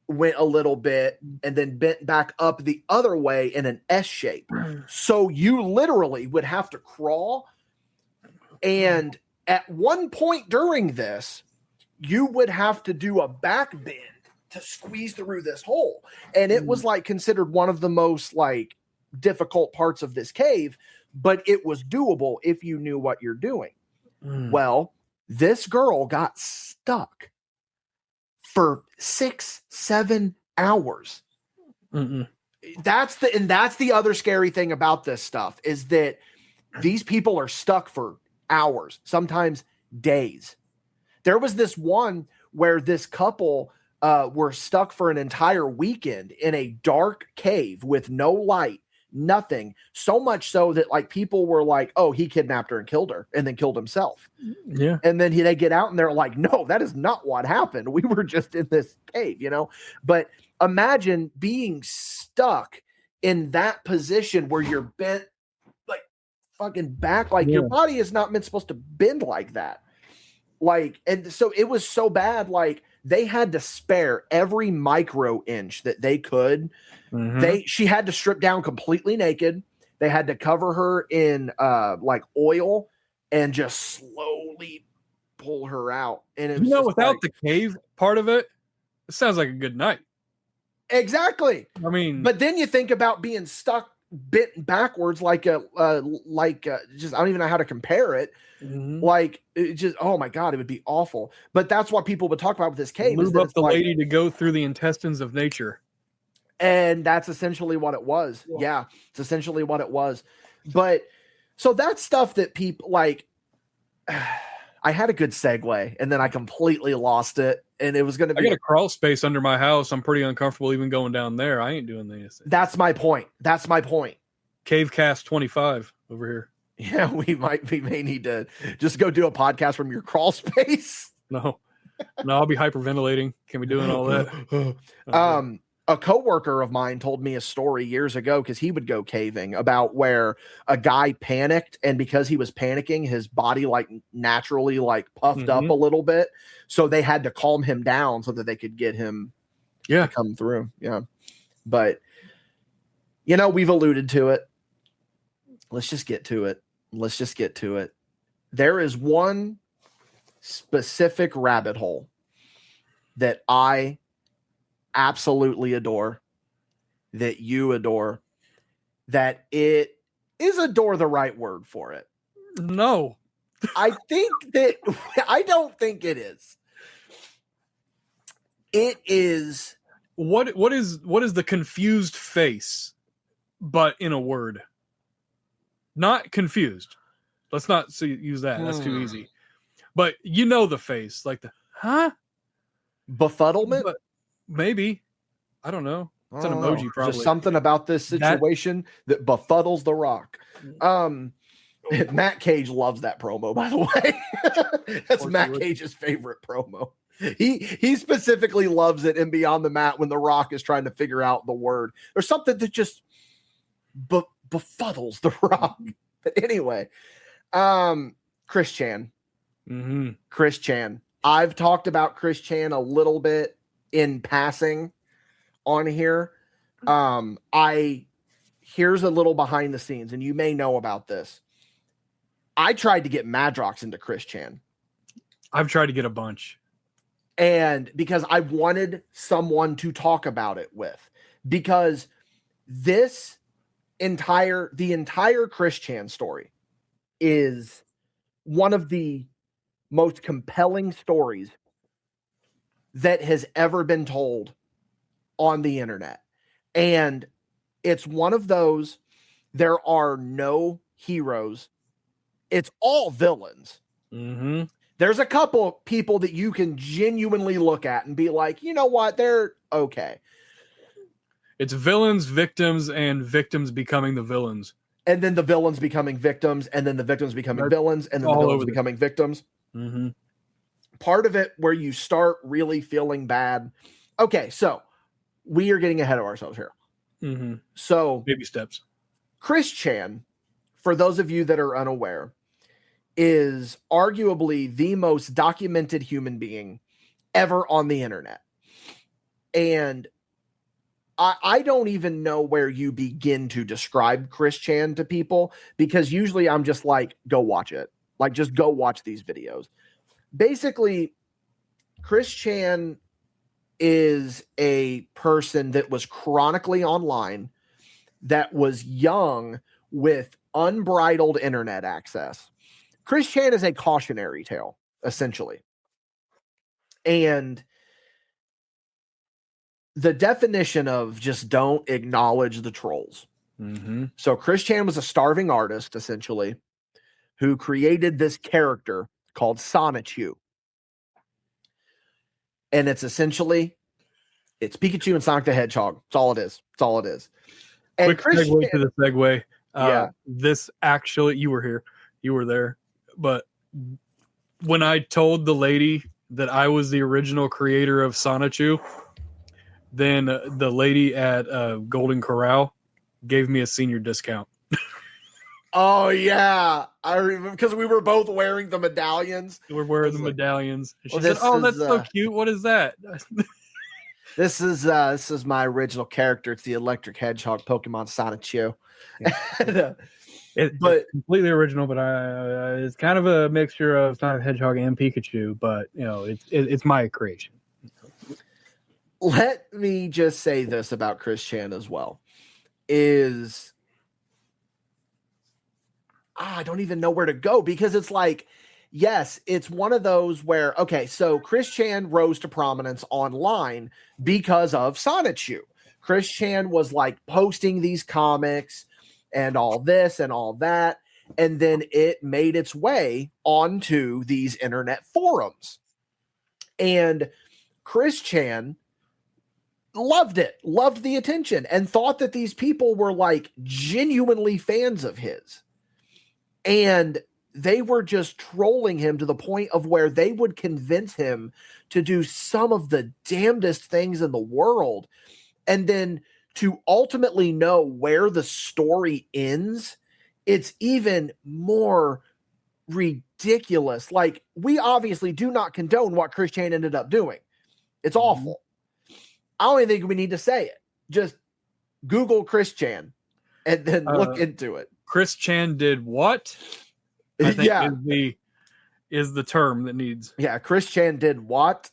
went a little bit, and then bent back up the other way in an S shape. So you literally would have to crawl. And at one point during this, you would have to do a back bend to squeeze through this hole. And it was like considered one of the most like difficult parts of this cave, but it was doable if you knew what you're doing. Well, this girl got stuck for 6-7 hours. That's the other scary thing about this stuff, is that these people are stuck for hours, sometimes days. There was this one where this couple were stuck for an entire weekend in a dark cave with no light, nothing. So much so that like people were like, "Oh, he kidnapped her and killed her and then killed himself." Yeah. And then they get out and they're like, "No, that is not what happened. We were just in this cave," But imagine being stuck in that position where you're bent like fucking back, like your body is not supposed to bend like that. Like, and so it was so bad, like they had to spare every micro inch that they could. She had to strip down completely naked. They had to cover her in like oil and just slowly pull her out. And it was without the cave part of it, it sounds like a good night. Exactly. I mean, but then you think about being stuck bent backwards like just I don't even know how to compare it. Like it just, oh my God, it would be awful. But that's what people would talk about with this cave. Move up the lady to go through the intestines of nature. And that's essentially what it was. Yeah, it's essentially what it was. But so that's stuff that people like. I had a good segue and then I completely lost it. And it was going to be. I got a crawl space under my house. I'm pretty uncomfortable even going down there. I ain't doing this. That's my point. Cavecast 25 over here. Yeah, we may need to just go do a podcast from your crawl space. No, I'll be hyperventilating. Can we doing all that? A coworker of mine told me a story years ago, because he would go caving, about where a guy panicked, and because he was panicking, his body like naturally like puffed up a little bit, so they had to calm him down so that they could get him to come through. Yeah, but we've alluded to it. Let's just get to it. There is one specific rabbit hole that I absolutely adore, that you adore, that it is adore the right word for it. No. I don't think it is. It is. What is the confused face, but in a word? Not confused. Let's not use that. That's too easy. But the face, like the befuddlement. Maybe. I don't know. It's an emoji, probably. Just something about this situation that befuddles the Rock. Matt Cage loves that promo, by the way. That's Matt Cage's favorite promo. He specifically loves it in Beyond the Mat when the Rock is trying to figure out the word. There's something that just befuddles the Rock. But anyway, Chris Chan. Mm-hmm. Chris Chan. I've talked about Chris Chan a little bit in passing on here. Here's a little behind the scenes, and you may know about this. I tried to get Madrox into Chris Chan. I've tried to get a bunch. And because I wanted someone to talk about it with, because the entire Chris Chan story is one of the most compelling stories that has ever been told on the internet. And it's one of those, there are no heroes. It's all villains. Mm-hmm. There's a couple people that you can genuinely look at and be like, you know what? They're okay. It's villains, victims, and victims becoming the villains. And then the villains becoming victims, and then the victims becoming villains, and then the villains becoming victims. Mm-hmm. Part of it where you start really feeling bad. Okay, so we are getting ahead of ourselves here. Mm-hmm. So baby steps. Chris Chan, for those of you that are unaware, is arguably the most documented human being ever on the internet. And I don't even know where you begin to describe Chris Chan to people, because usually I'm just like, go watch it. Like, just go watch these videos. Basically, Chris Chan is a person that was chronically online, that was young with unbridled internet access. Chris Chan is a cautionary tale, essentially. And the definition of just don't acknowledge the trolls. Mm-hmm. So Chris Chan was a starving artist, essentially, who created this character called Sonichu. And it's essentially, it's Pikachu and Sonic the Hedgehog. That's all it is. That's all it is. And quick segue to the segue. Yeah. This actually, you were here. You were there. But when I told the lady that I was the original creator of Sonichu, then the lady at Golden Corral gave me a senior discount. Oh, yeah. I remember, because we were both wearing the medallions. We were wearing the medallions. And she well, said, "Oh, that's so cute. What is that?" This is my original character. It's the Electric Hedgehog Pokemon Sonichu. Yeah. It's completely original, but it's kind of a mixture of Sonic Hedgehog and Pikachu. But you know, it's my creation. Let me just say this about Chris Chan as well: is I don't even know where to go, because it's like, yes, it's one of those where, okay, so Chris Chan rose to prominence online because of Sonichu. Chris Chan was like posting these comics and all this and all that, and then it made its way onto these internet forums. And Chris Chan loved it, loved the attention, and thought that these people were like genuinely fans of his. And they were just trolling him to the point of where they would convince him to do some of the damnedest things in the world. And then to ultimately know where the story ends, it's even more ridiculous. Like, we obviously do not condone what Chris Chan ended up doing. It's awful. I don't even think we need to say it. Just Google Chris Chan and then look into it. Chris Chan did what? I think is the term that needs. Yeah, Chris Chan did what?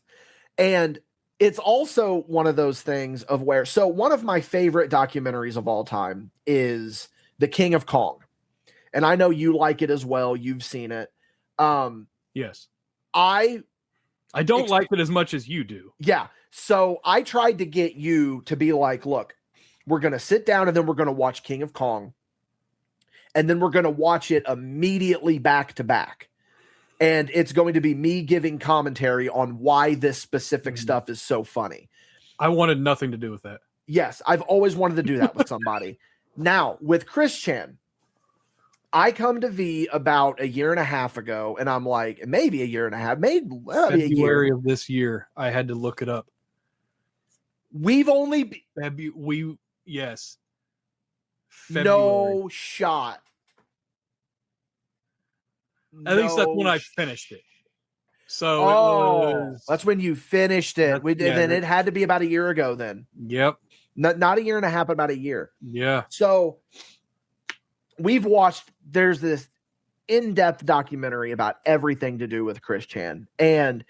And it's also one of those things of where, so one of my favorite documentaries of all time is The King of Kong. And I know you like it as well. You've seen it. Yes. I don't like it as much as you do. Yeah. So I tried to get you to be like, look, we're going to sit down and then we're going to watch King of Kong. And then we're going to watch it immediately back to back. And it's going to be me giving commentary on why this specific stuff is so funny. I wanted nothing to do with that. Yes, I've always wanted to do that with somebody. Now, with Chris Chan, I come to V about a year and a half ago, and I'm like, maybe a year and a half, maybe a year. February of this year. I had to look it up. We've only yes. February. No shot. At least that's when I finished it. So that's when you finished it. Then it had to be about a year ago then. Yep. Not a year and a half, but about a year. Yeah. So we've watched, there's this in-depth documentary about everything to do with Chris Chan. And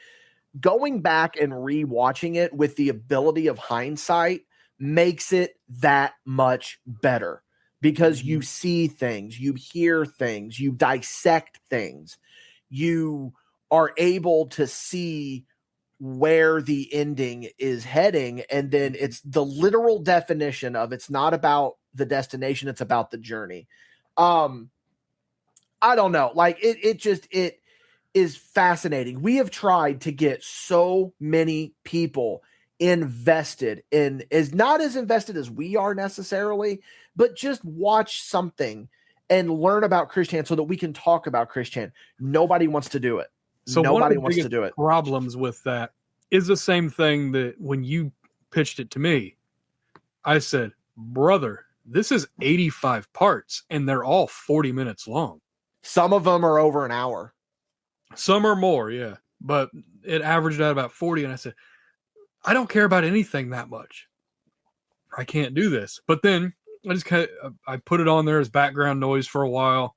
going back and rewatching it with the ability of hindsight makes it that much better because you see things, you hear things, you dissect things, you are able to see where the ending is heading. And then it's the literal definition of it's not about the destination, it's about the journey. I don't know. Like it is fascinating. We have tried to get so many people invested in, is not as invested as we are necessarily, but just watch something and learn about Chris Chan so that we can talk about Chris Chan. Nobody wants to do it. So nobody wants to do it. Problems with that is the same thing that when you pitched it to me, I said, brother, this is 85 parts and they're all 40 minutes long. Some of them are over an hour. Some are more, yeah. But it averaged out about 40. And I said, I don't care about anything that much. I can't do this. But then I put it on there as background noise for a while.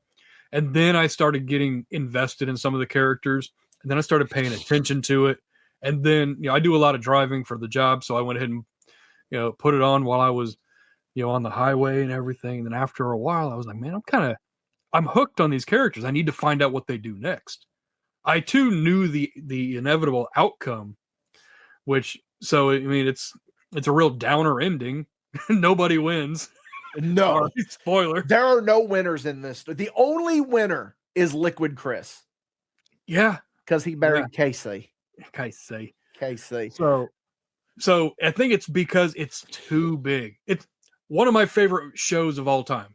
And then I started getting invested in some of the characters. And then I started paying attention to it. And then, I do a lot of driving for the job. So I went ahead and, put it on while I was, on the highway and everything. And then after a while, I was like, man, I'm hooked on these characters. I need to find out what they do next. I too knew the inevitable outcome, it's a real downer ending. Nobody wins. No. Sorry, spoiler. There are no winners in this. The only winner is Liquid Chris. Yeah. Because he buried Casey. So I think it's because it's too big. It's one of my favorite shows of all time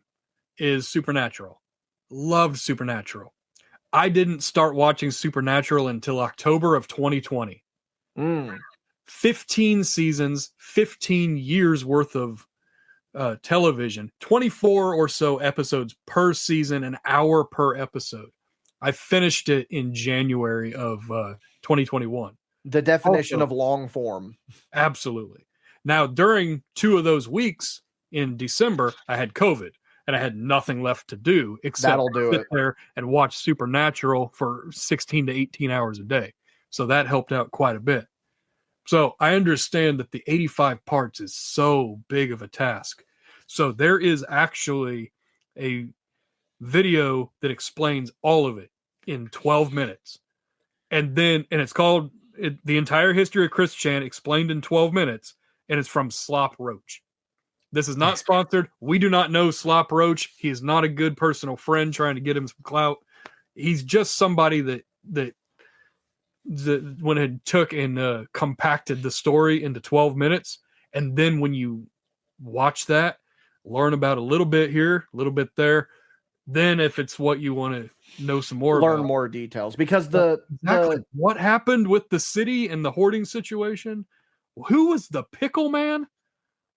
is Supernatural. Loved Supernatural. I didn't start watching Supernatural until October of 2020. 15 seasons, 15 years worth of television, 24 or so episodes per season, an hour per episode. I finished it in January of 2021. The definition of long form. Absolutely. Now, during 2 of those weeks in December, I had COVID and I had nothing left to do except sit there and watch Supernatural for 16 to 18 hours a day. So that helped out quite a bit. So I understand that the 85 parts is so big of a task. So there is actually a video that explains all of it in 12 minutes. And it's called The Entire History of Chris Chan Explained in 12 Minutes. And it's from Slop Roach. This is not sponsored. We do not know Slop Roach. He is not a good personal friend trying to get him some clout. He's just somebody that when it took and compacted the story into 12 minutes. And then when you watch that, learn about a little bit here, a little bit there. Then if it's what you want to know some more learn more details, because what happened with the city and the hoarding situation. Who was the pickle man?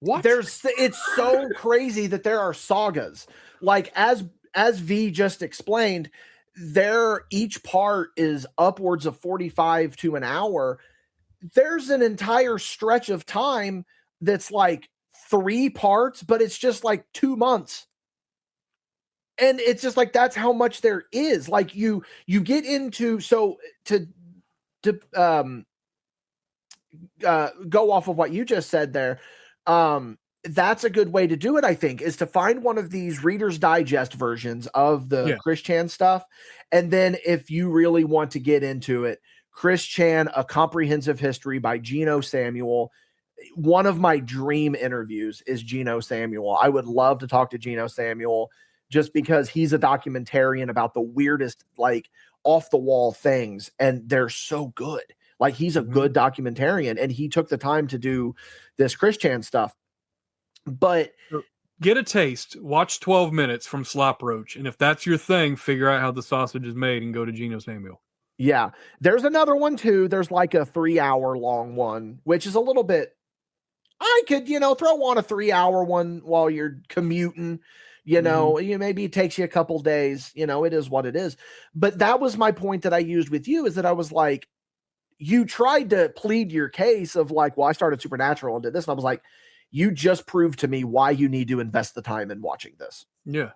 What? It's so crazy that there are sagas. Like as V just explained, each part is upwards of 45 to an hour. There's an entire stretch of time that's like 3 parts, but it's just like 2 months. And it's just like, that's how much there is. Like you get into, so to go off of what you just said there, that's a good way to do it, I think, is to find one of these Reader's Digest versions of the Chris Chan stuff. And then if you really want to get into it, Chris Chan, A Comprehensive History by Geno Samuel. One of my dream interviews is Geno Samuel. I would love to talk to Geno Samuel just because he's a documentarian about the weirdest, like off the wall things. And they're so good. Like he's a good documentarian, and he took the time to do this Chris Chan stuff. But get a taste. Watch 12 minutes from Slop Roach, and if that's your thing, figure out how the sausage is made and go to Geno Samuel. Yeah, there's another one too. There's like a 3-hour long one, which is a little bit. I could, throw on a 3-hour one while you're commuting. Maybe it takes you a couple days. It is what it is. But that was my point that I used with you, is that I was like, you tried to plead your case of like, well, I started Supernatural and did this, and I was like, you just proved to me why you need to invest the time in watching this. Yeah,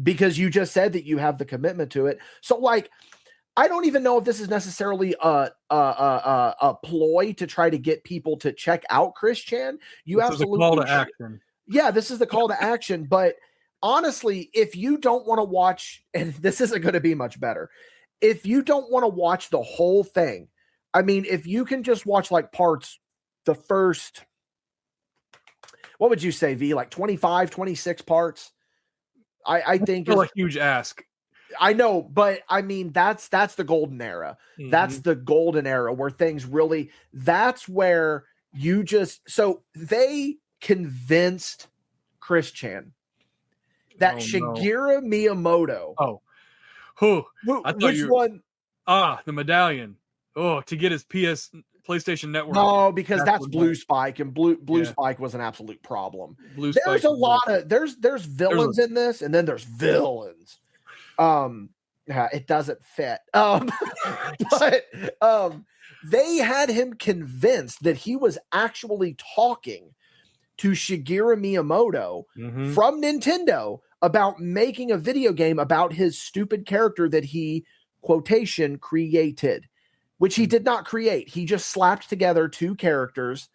because you just said that you have the commitment to it. So like, I don't even know if this is necessarily a ploy to try to get people to check out Chris Chan. This absolutely is a call to action. Yeah, this is the call to action. But honestly, if you don't want to watch, and this isn't going to be much better, if you don't want to watch the whole thing, I mean, if you can just watch like parts, the first, what would you say, V? Like 25, 26 parts? I think is a huge ask. I know, but I mean, that's the golden era. Mm-hmm. That's the golden era where things really, that's where you just, so they convinced Chris Chan that Shigeru Miyamoto. Oh, who? I thought which one? The medallion. Oh, to get his PlayStation Network. No, because that's Blue Spike, and Blue Spike was an absolute problem. There's a lot of there's villains in this, and then there's villains. It doesn't fit. But they had him convinced that he was actually talking to Shigeru Miyamoto from Nintendo about making a video game about his stupid character that he, quotation, created, which he did not create. He just slapped together two characters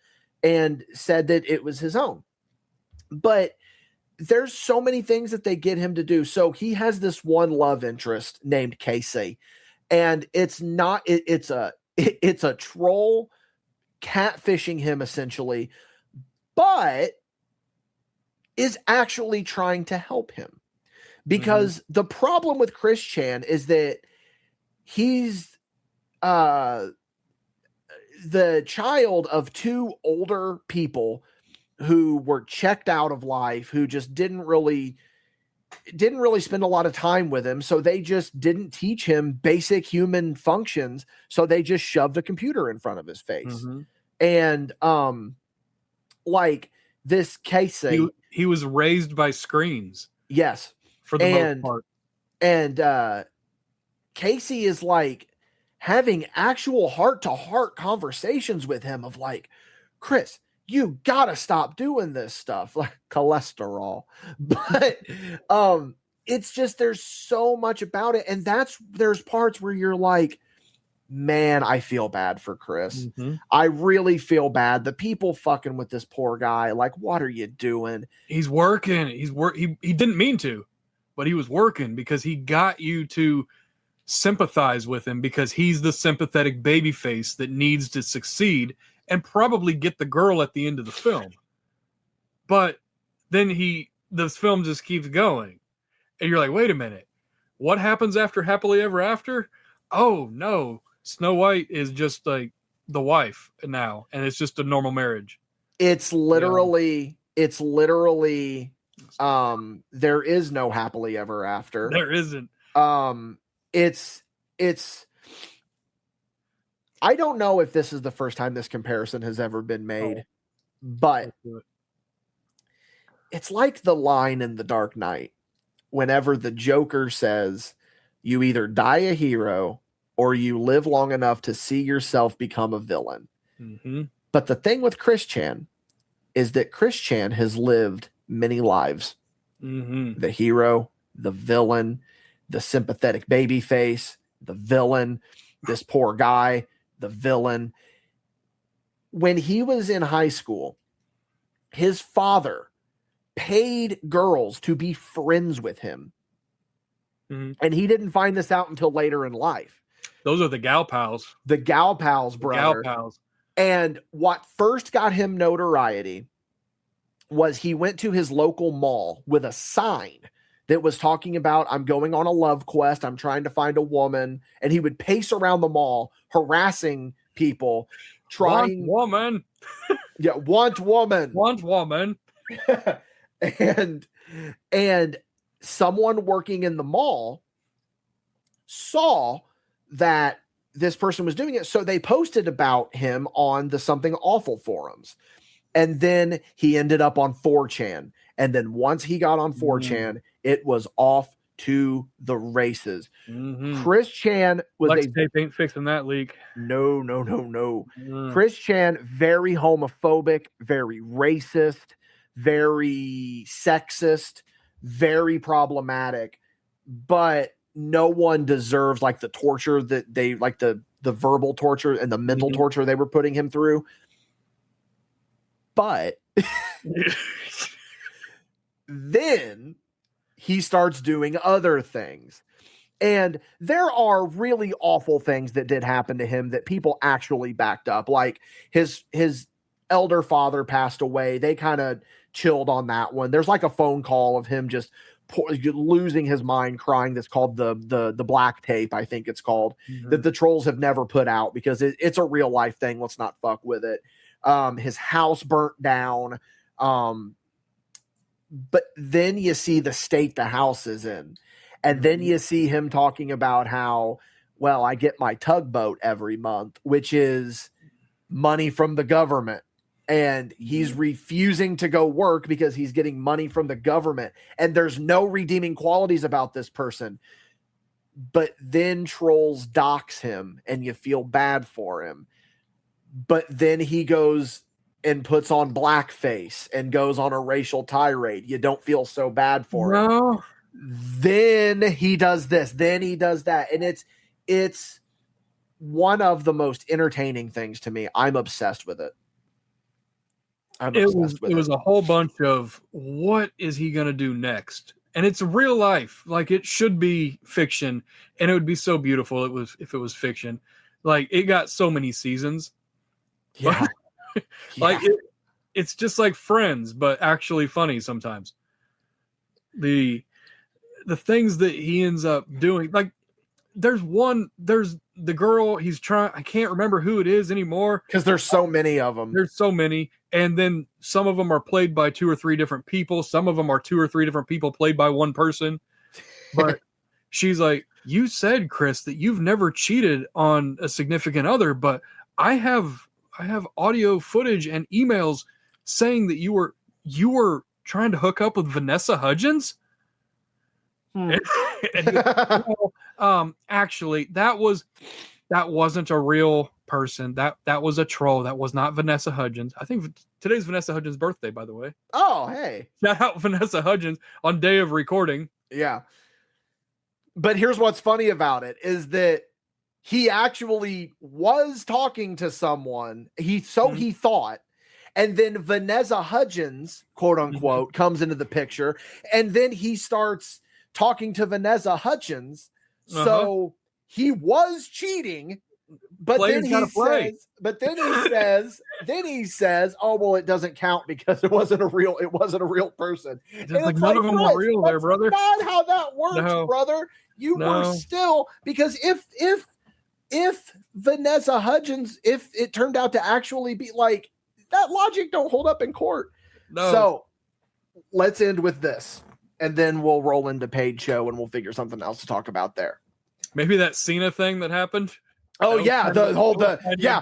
and said that it was his own. But there's so many things that they get him to do. So he has this one love interest named Casey, and it's a troll catfishing him essentially, but is actually trying to help him, because the problem with Chris Chan is that he's the child of two older people who were checked out of life, who just didn't really spend a lot of time with him. So they just didn't teach him basic human functions. So they just shoved a computer in front of his face. And, like this Casey, he was raised by screens. Yes. For the most part. And, Casey is like having actual heart-to-heart conversations with him of like, Chris, you gotta stop doing this stuff, like cholesterol. But it's just, there's so much about it, and there's parts where you're like, man, I feel bad for Chris. I really feel bad. The people fucking with this poor guy, like, what are you doing? He's working. He didn't mean to, but he was working because he got you to sympathize with him, because he's the sympathetic baby face that needs to succeed and probably get the girl at the end of the film. But then the film just keeps going. And you're like, wait a minute. What happens after Happily Ever After? Oh, no. Snow White is just like the wife now, and it's just a normal marriage. It's literally, there is no Happily Ever After. There isn't. It's I don't know if this is the first time this comparison has ever been made, but it's like the line in The Dark Knight whenever the Joker says, you either die a hero or you live long enough to see yourself become a villain. But the thing with Chris Chan is that Chris Chan has lived many lives. The hero, the villain, the sympathetic baby face, the villain, this poor guy, the villain. When he was in high school, his father paid girls to be friends with him. And he didn't find this out until later in life. Those are the gal pals. The gal pals, brother. Gal pals. And what first got him notoriety was he went to his local mall with a sign that was talking about, I'm going on a love quest, I'm trying to find a woman. And he would pace around the mall harassing people, trying. Want woman. Yeah, want woman. Want woman. and someone working in the mall saw that this person was doing it, so they posted about him on the Something Awful forums. And then he ended up on 4chan. And then once he got on 4chan, it was off to the races. Chris Chan was Lex Tape ain't fixing that leak. No. Chris Chan, very homophobic, very racist, very sexist, very problematic, but no one deserves like the torture that they like the verbal torture and the mental torture they were putting him through. But then he starts doing other things. And there are really awful things that did happen to him that people actually backed up. Like his elder father passed away. They kind of chilled on that one. There's like a phone call of him just losing his mind, crying. That's called the black tape, I think it's called, that the trolls have never put out because it's a real life thing. Let's not fuck with it. His house burnt down. But then you see the state the house is in. And then you see him talking about how, well, I get my tugboat every month, which is money from the government. And he's refusing to go work because he's getting money from the government. And there's no redeeming qualities about this person. But then trolls dox him and you feel bad for him. But then he goes and puts on blackface and goes on a racial tirade. You don't feel so bad for him. Then he does this, then he does that. And it's one of the most entertaining things to me. I'm obsessed with it. It was a whole bunch of what is he going to do next? And it's real life. Like it should be fiction. And it would be so beautiful if it was fiction. Like it got so many seasons. Yeah. Like it's just like Friends, but actually funny sometimes. The things that he ends up doing, like there's the girl he's trying, I can't remember who it is anymore because there's so many of them. There's so many, and then some of them are played by 2 or 3 different people. Some of them are 2 or 3 different people played by one person. But she's like, you said, Chris, that you've never cheated on a significant other, but I have audio footage and emails saying that you were trying to hook up with Vanessa Hudgens. Actually, that wasn't a real person. That was a troll. That was not Vanessa Hudgens. I think today's Vanessa Hudgens' birthday, by the way. Oh, hey. Shout out Vanessa Hudgens on day of recording. Yeah. But here's what's funny about it is that he actually was talking to someone. He thought. And then Vanessa Hudgens, quote unquote, comes into the picture. And then he starts talking to Vanessa Hudgens. So he was cheating. But then he says, oh, well, it doesn't count because it wasn't a real person. And like, none of them were real there, brother. That's not how that works, brother. You were still, because if Vanessa Hudgens, if it turned out to actually be like, that logic don't hold up in court. No. So let's end with this, and then we'll roll into Paid Show and we'll figure something else to talk about there. Maybe that Cena thing that happened. Oh yeah,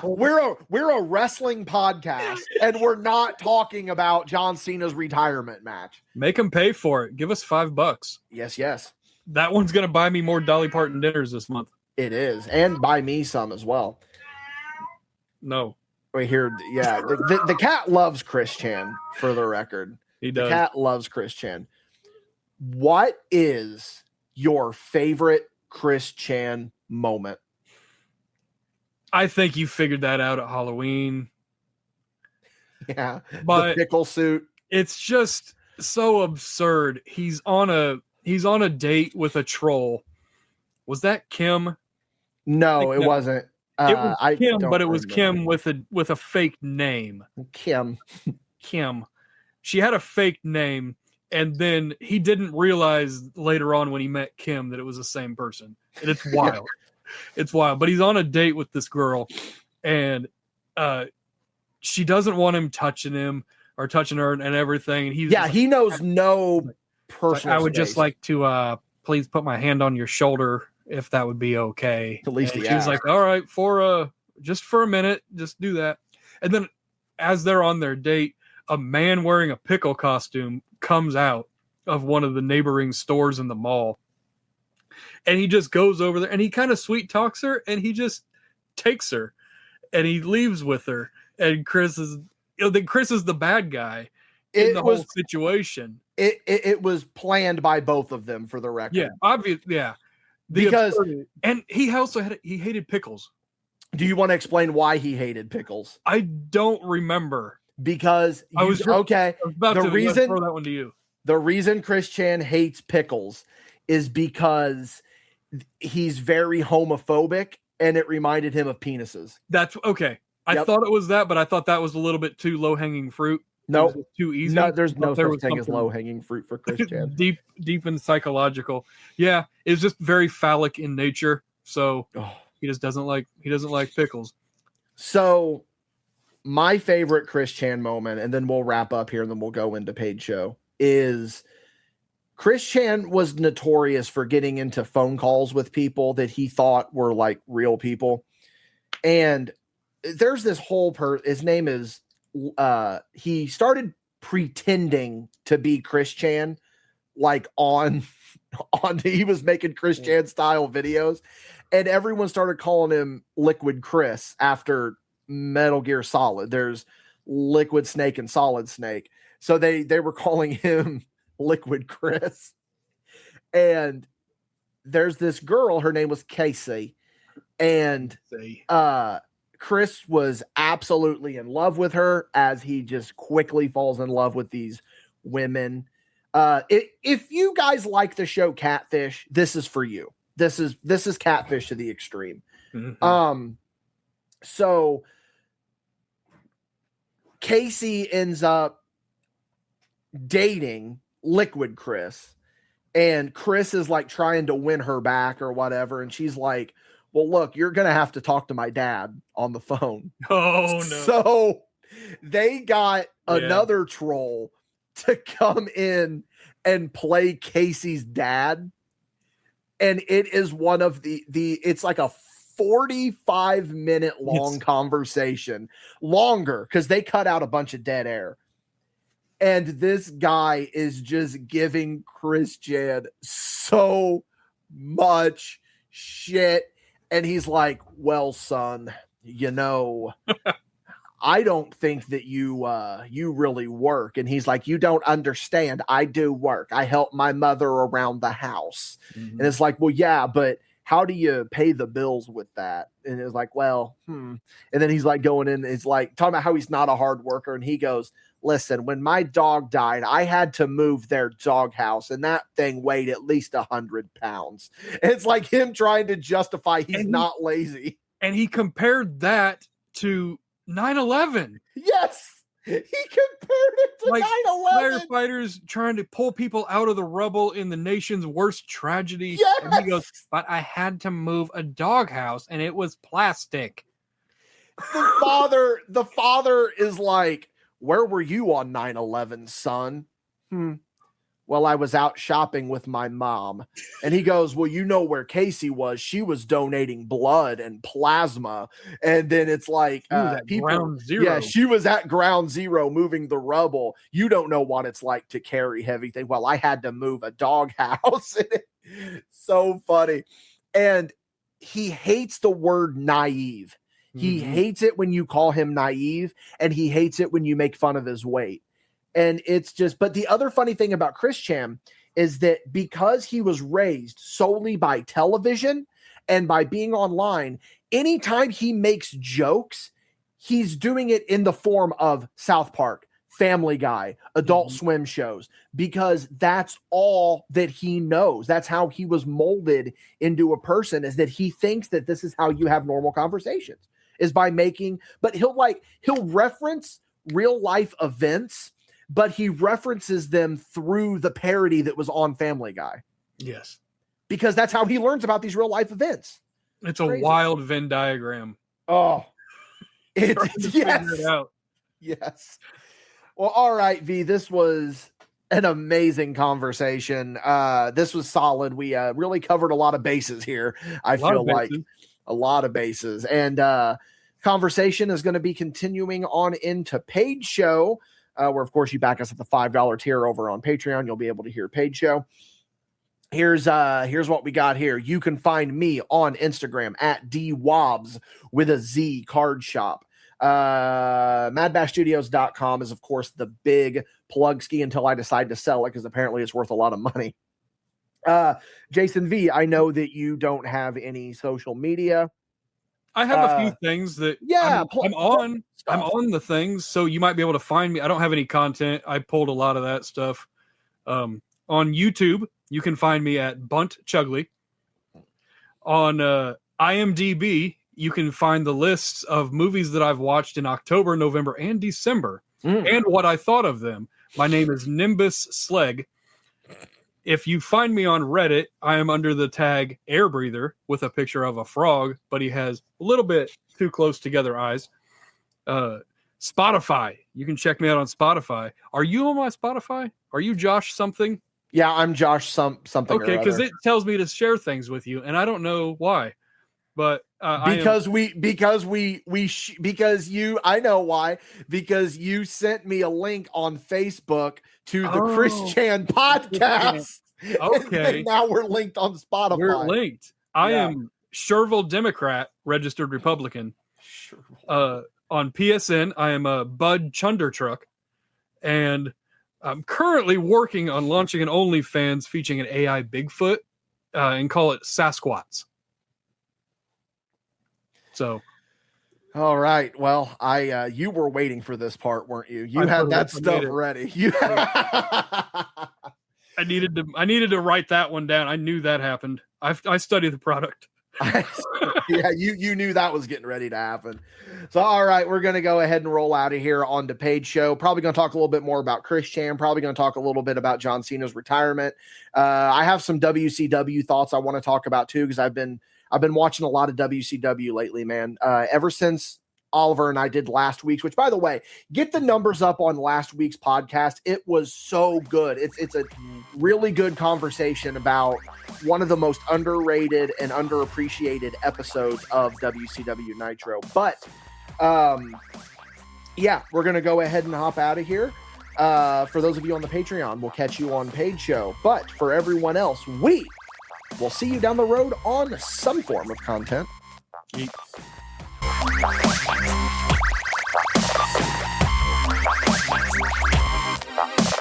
we're a wrestling podcast and we're not talking about John Cena's retirement match. Make him pay for it. Give us $5. Yes. That one's gonna buy me more Dolly Parton dinners this month. It is, and buy me some as well. No. Right here, yeah. The cat loves Chris Chan, for the record. He does. The cat loves Chris Chan. What is your favorite Chris Chan moment? I think you figured that out at Halloween. Yeah, but the pickle suit. It's just so absurd. He's on a date with a troll. Was that Kim? No, it wasn't. It was Kim, but it was Kim with a fake name. Kim. She had a fake name, and then he didn't realize later on when he met Kim that it was the same person. And it's wild. It's wild. But he's on a date with this girl, and she doesn't want him touching him, are touching her and everything. And he knows no personal. I would just like to please put my hand on your shoulder if that would be okay. At least she was like, all right, just for a minute, just do that. And then as they're on their date, a man wearing a pickle costume comes out of one of the neighboring stores in the mall. And he just goes over there and he kind of sweet talks her and he just takes her and he leaves with her. And Chris is the bad guy in the whole situation. It was planned by both of them, for the record. Yeah, obvious. Yeah, because he also he hated pickles. Do you want to explain why he hated pickles? I don't remember. Because okay. The reason throw that one to you. The reason Chris Chan hates pickles is because he's very homophobic, and it reminded him of penises. That's okay. I thought it was that, but I thought that was a little bit too low hanging fruit. No, too easy. No, there's no such thing as low hanging fruit for Chris Chan. deep and psychological. Yeah, it's just very phallic in nature. So he just doesn't like pickles. So my favorite Chris Chan moment, and then we'll wrap up here, and then we'll go into Paid Show, is Chris Chan was notorious for getting into phone calls with people that he thought were like real people. And there's this whole his name is he started pretending to be Chris Chan, like on he was making Chris Chan style videos, and everyone started calling him Liquid Chris after Metal Gear Solid. There's Liquid Snake and Solid Snake, so they were calling him Liquid Chris. And there's this girl, her name was Casey, and Chris was absolutely in love with her, as he just quickly falls in love with these women. If you guys like the show Catfish, this is for you. This is Catfish to the extreme. Mm-hmm. So Casey ends up dating Liquid Chris, and Chris is like trying to win her back or whatever, and she's like, well, look, you're going to have to talk to my dad on the phone. Oh, no. So they got another troll to come in and play Casey's dad. And it is one of it's like a 45-minute long conversation. Longer, because they cut out a bunch of dead air. And this guy is just giving Chris Chan so much shit. And he's like, well, son, I don't think that you really work. And he's like, you don't understand. I do work. I help my mother around the house. Mm-hmm. And it's like, well, yeah, but how do you pay the bills with that? And it's like, well, And then he's like going in, it's like talking about how he's not a hard worker. And he goes, listen, when my dog died, I had to move their doghouse, and that thing weighed at least 100 pounds. It's like him trying to justify he's not lazy. And he compared that to 9/11. Yes, he compared it to 9/11. Firefighters trying to pull people out of the rubble in the nation's worst tragedy. Yes. And he goes, but I had to move a doghouse, and it was plastic. The father is like, where were you on 9/11, son? Well, I was out shopping with my mom. And he goes, well, you know where Casey was. She was donating blood and plasma. And then it's like, Ground Zero. Yeah, she was at Ground Zero moving the rubble. You don't know what it's like to carry heavy things. Well, I had to move a doghouse. So funny. And he hates the word naive. He hates it when you call him naive, and he hates it when you make fun of his weight. And it's just, but the other funny thing about Chris Chan is that because he was raised solely by television and by being online, anytime he makes jokes, he's doing it in the form of South Park, Family Guy, Adult Swim shows, because that's all that he knows. That's how he was molded into a person, is that he thinks that this is how you have normal conversations, is by making, but he'll reference real life events, but he references them through the parody that was on Family Guy. Yes. Because that's how he learns about these real life events. It's a wild Venn diagram. Oh, Yes. Figure it out. Yes. Well, all right, V, this was an amazing conversation. This was solid. We really covered a lot of bases here. I feel like a lot of bases. And conversation is going to be continuing on into Paid Show, where, of course, you back us at the $5 tier over on Patreon. You'll be able to hear Paid Show. Here's what we got here. You can find me on Instagram at dwobs with a Z card shop. MadBashStudios.com is, of course, the big plug ski until I decide to sell it, because apparently it's worth a lot of money. Jason V, I know that you don't have any social media. I have a few things that I'm on the things, so you might be able to find me. I don't have any content. I pulled a lot of that stuff. On YouTube, you can find me at Bunt Chugly. On IMDb, you can find the lists of movies that I've watched in October, November, and December, and what I thought of them. My name is Nimbus Sleg. If you find me on Reddit, I am under the tag Air Breather with a picture of a frog, but he has a little bit too close together eyes. Spotify. You can check me out on Spotify. Are you on my Spotify? Are you Josh something? Yeah, I'm Josh something. Okay, because it tells me to share things with you, and I don't know why. But because I know why, because you sent me a link on Facebook to the Chris Chan podcast. Okay. And now we're linked on Spotify. We're linked. I am Sherville Democrat, registered Republican. On PSN, I am a Bud Chunder Truck, and I'm currently working on launching an OnlyFans featuring an AI Bigfoot, and call it Sasquatch. So, all right. Well, you were waiting for this part, weren't you? You had that stuff ready. I needed to write that one down. I knew that happened. I study the product. Yeah, you knew that was getting ready to happen. So, all right, we're going to go ahead and roll out of here on the Paid Show. Probably going to talk a little bit more about Chris Chan. Probably going to talk a little bit about John Cena's retirement. I have some WCW thoughts I want to talk about too, because I've been watching a lot of WCW lately, man. Ever since Oliver and I did last week's, which, by the way, get the numbers up on last week's podcast. It was so good. It's a really good conversation about one of the most underrated and underappreciated episodes of WCW Nitro. But yeah, we're going to go ahead and hop out of here. For those of you on the Patreon, we'll catch you on Paid Show. But for everyone else, we'll see you down the road on some form of content. Yeet.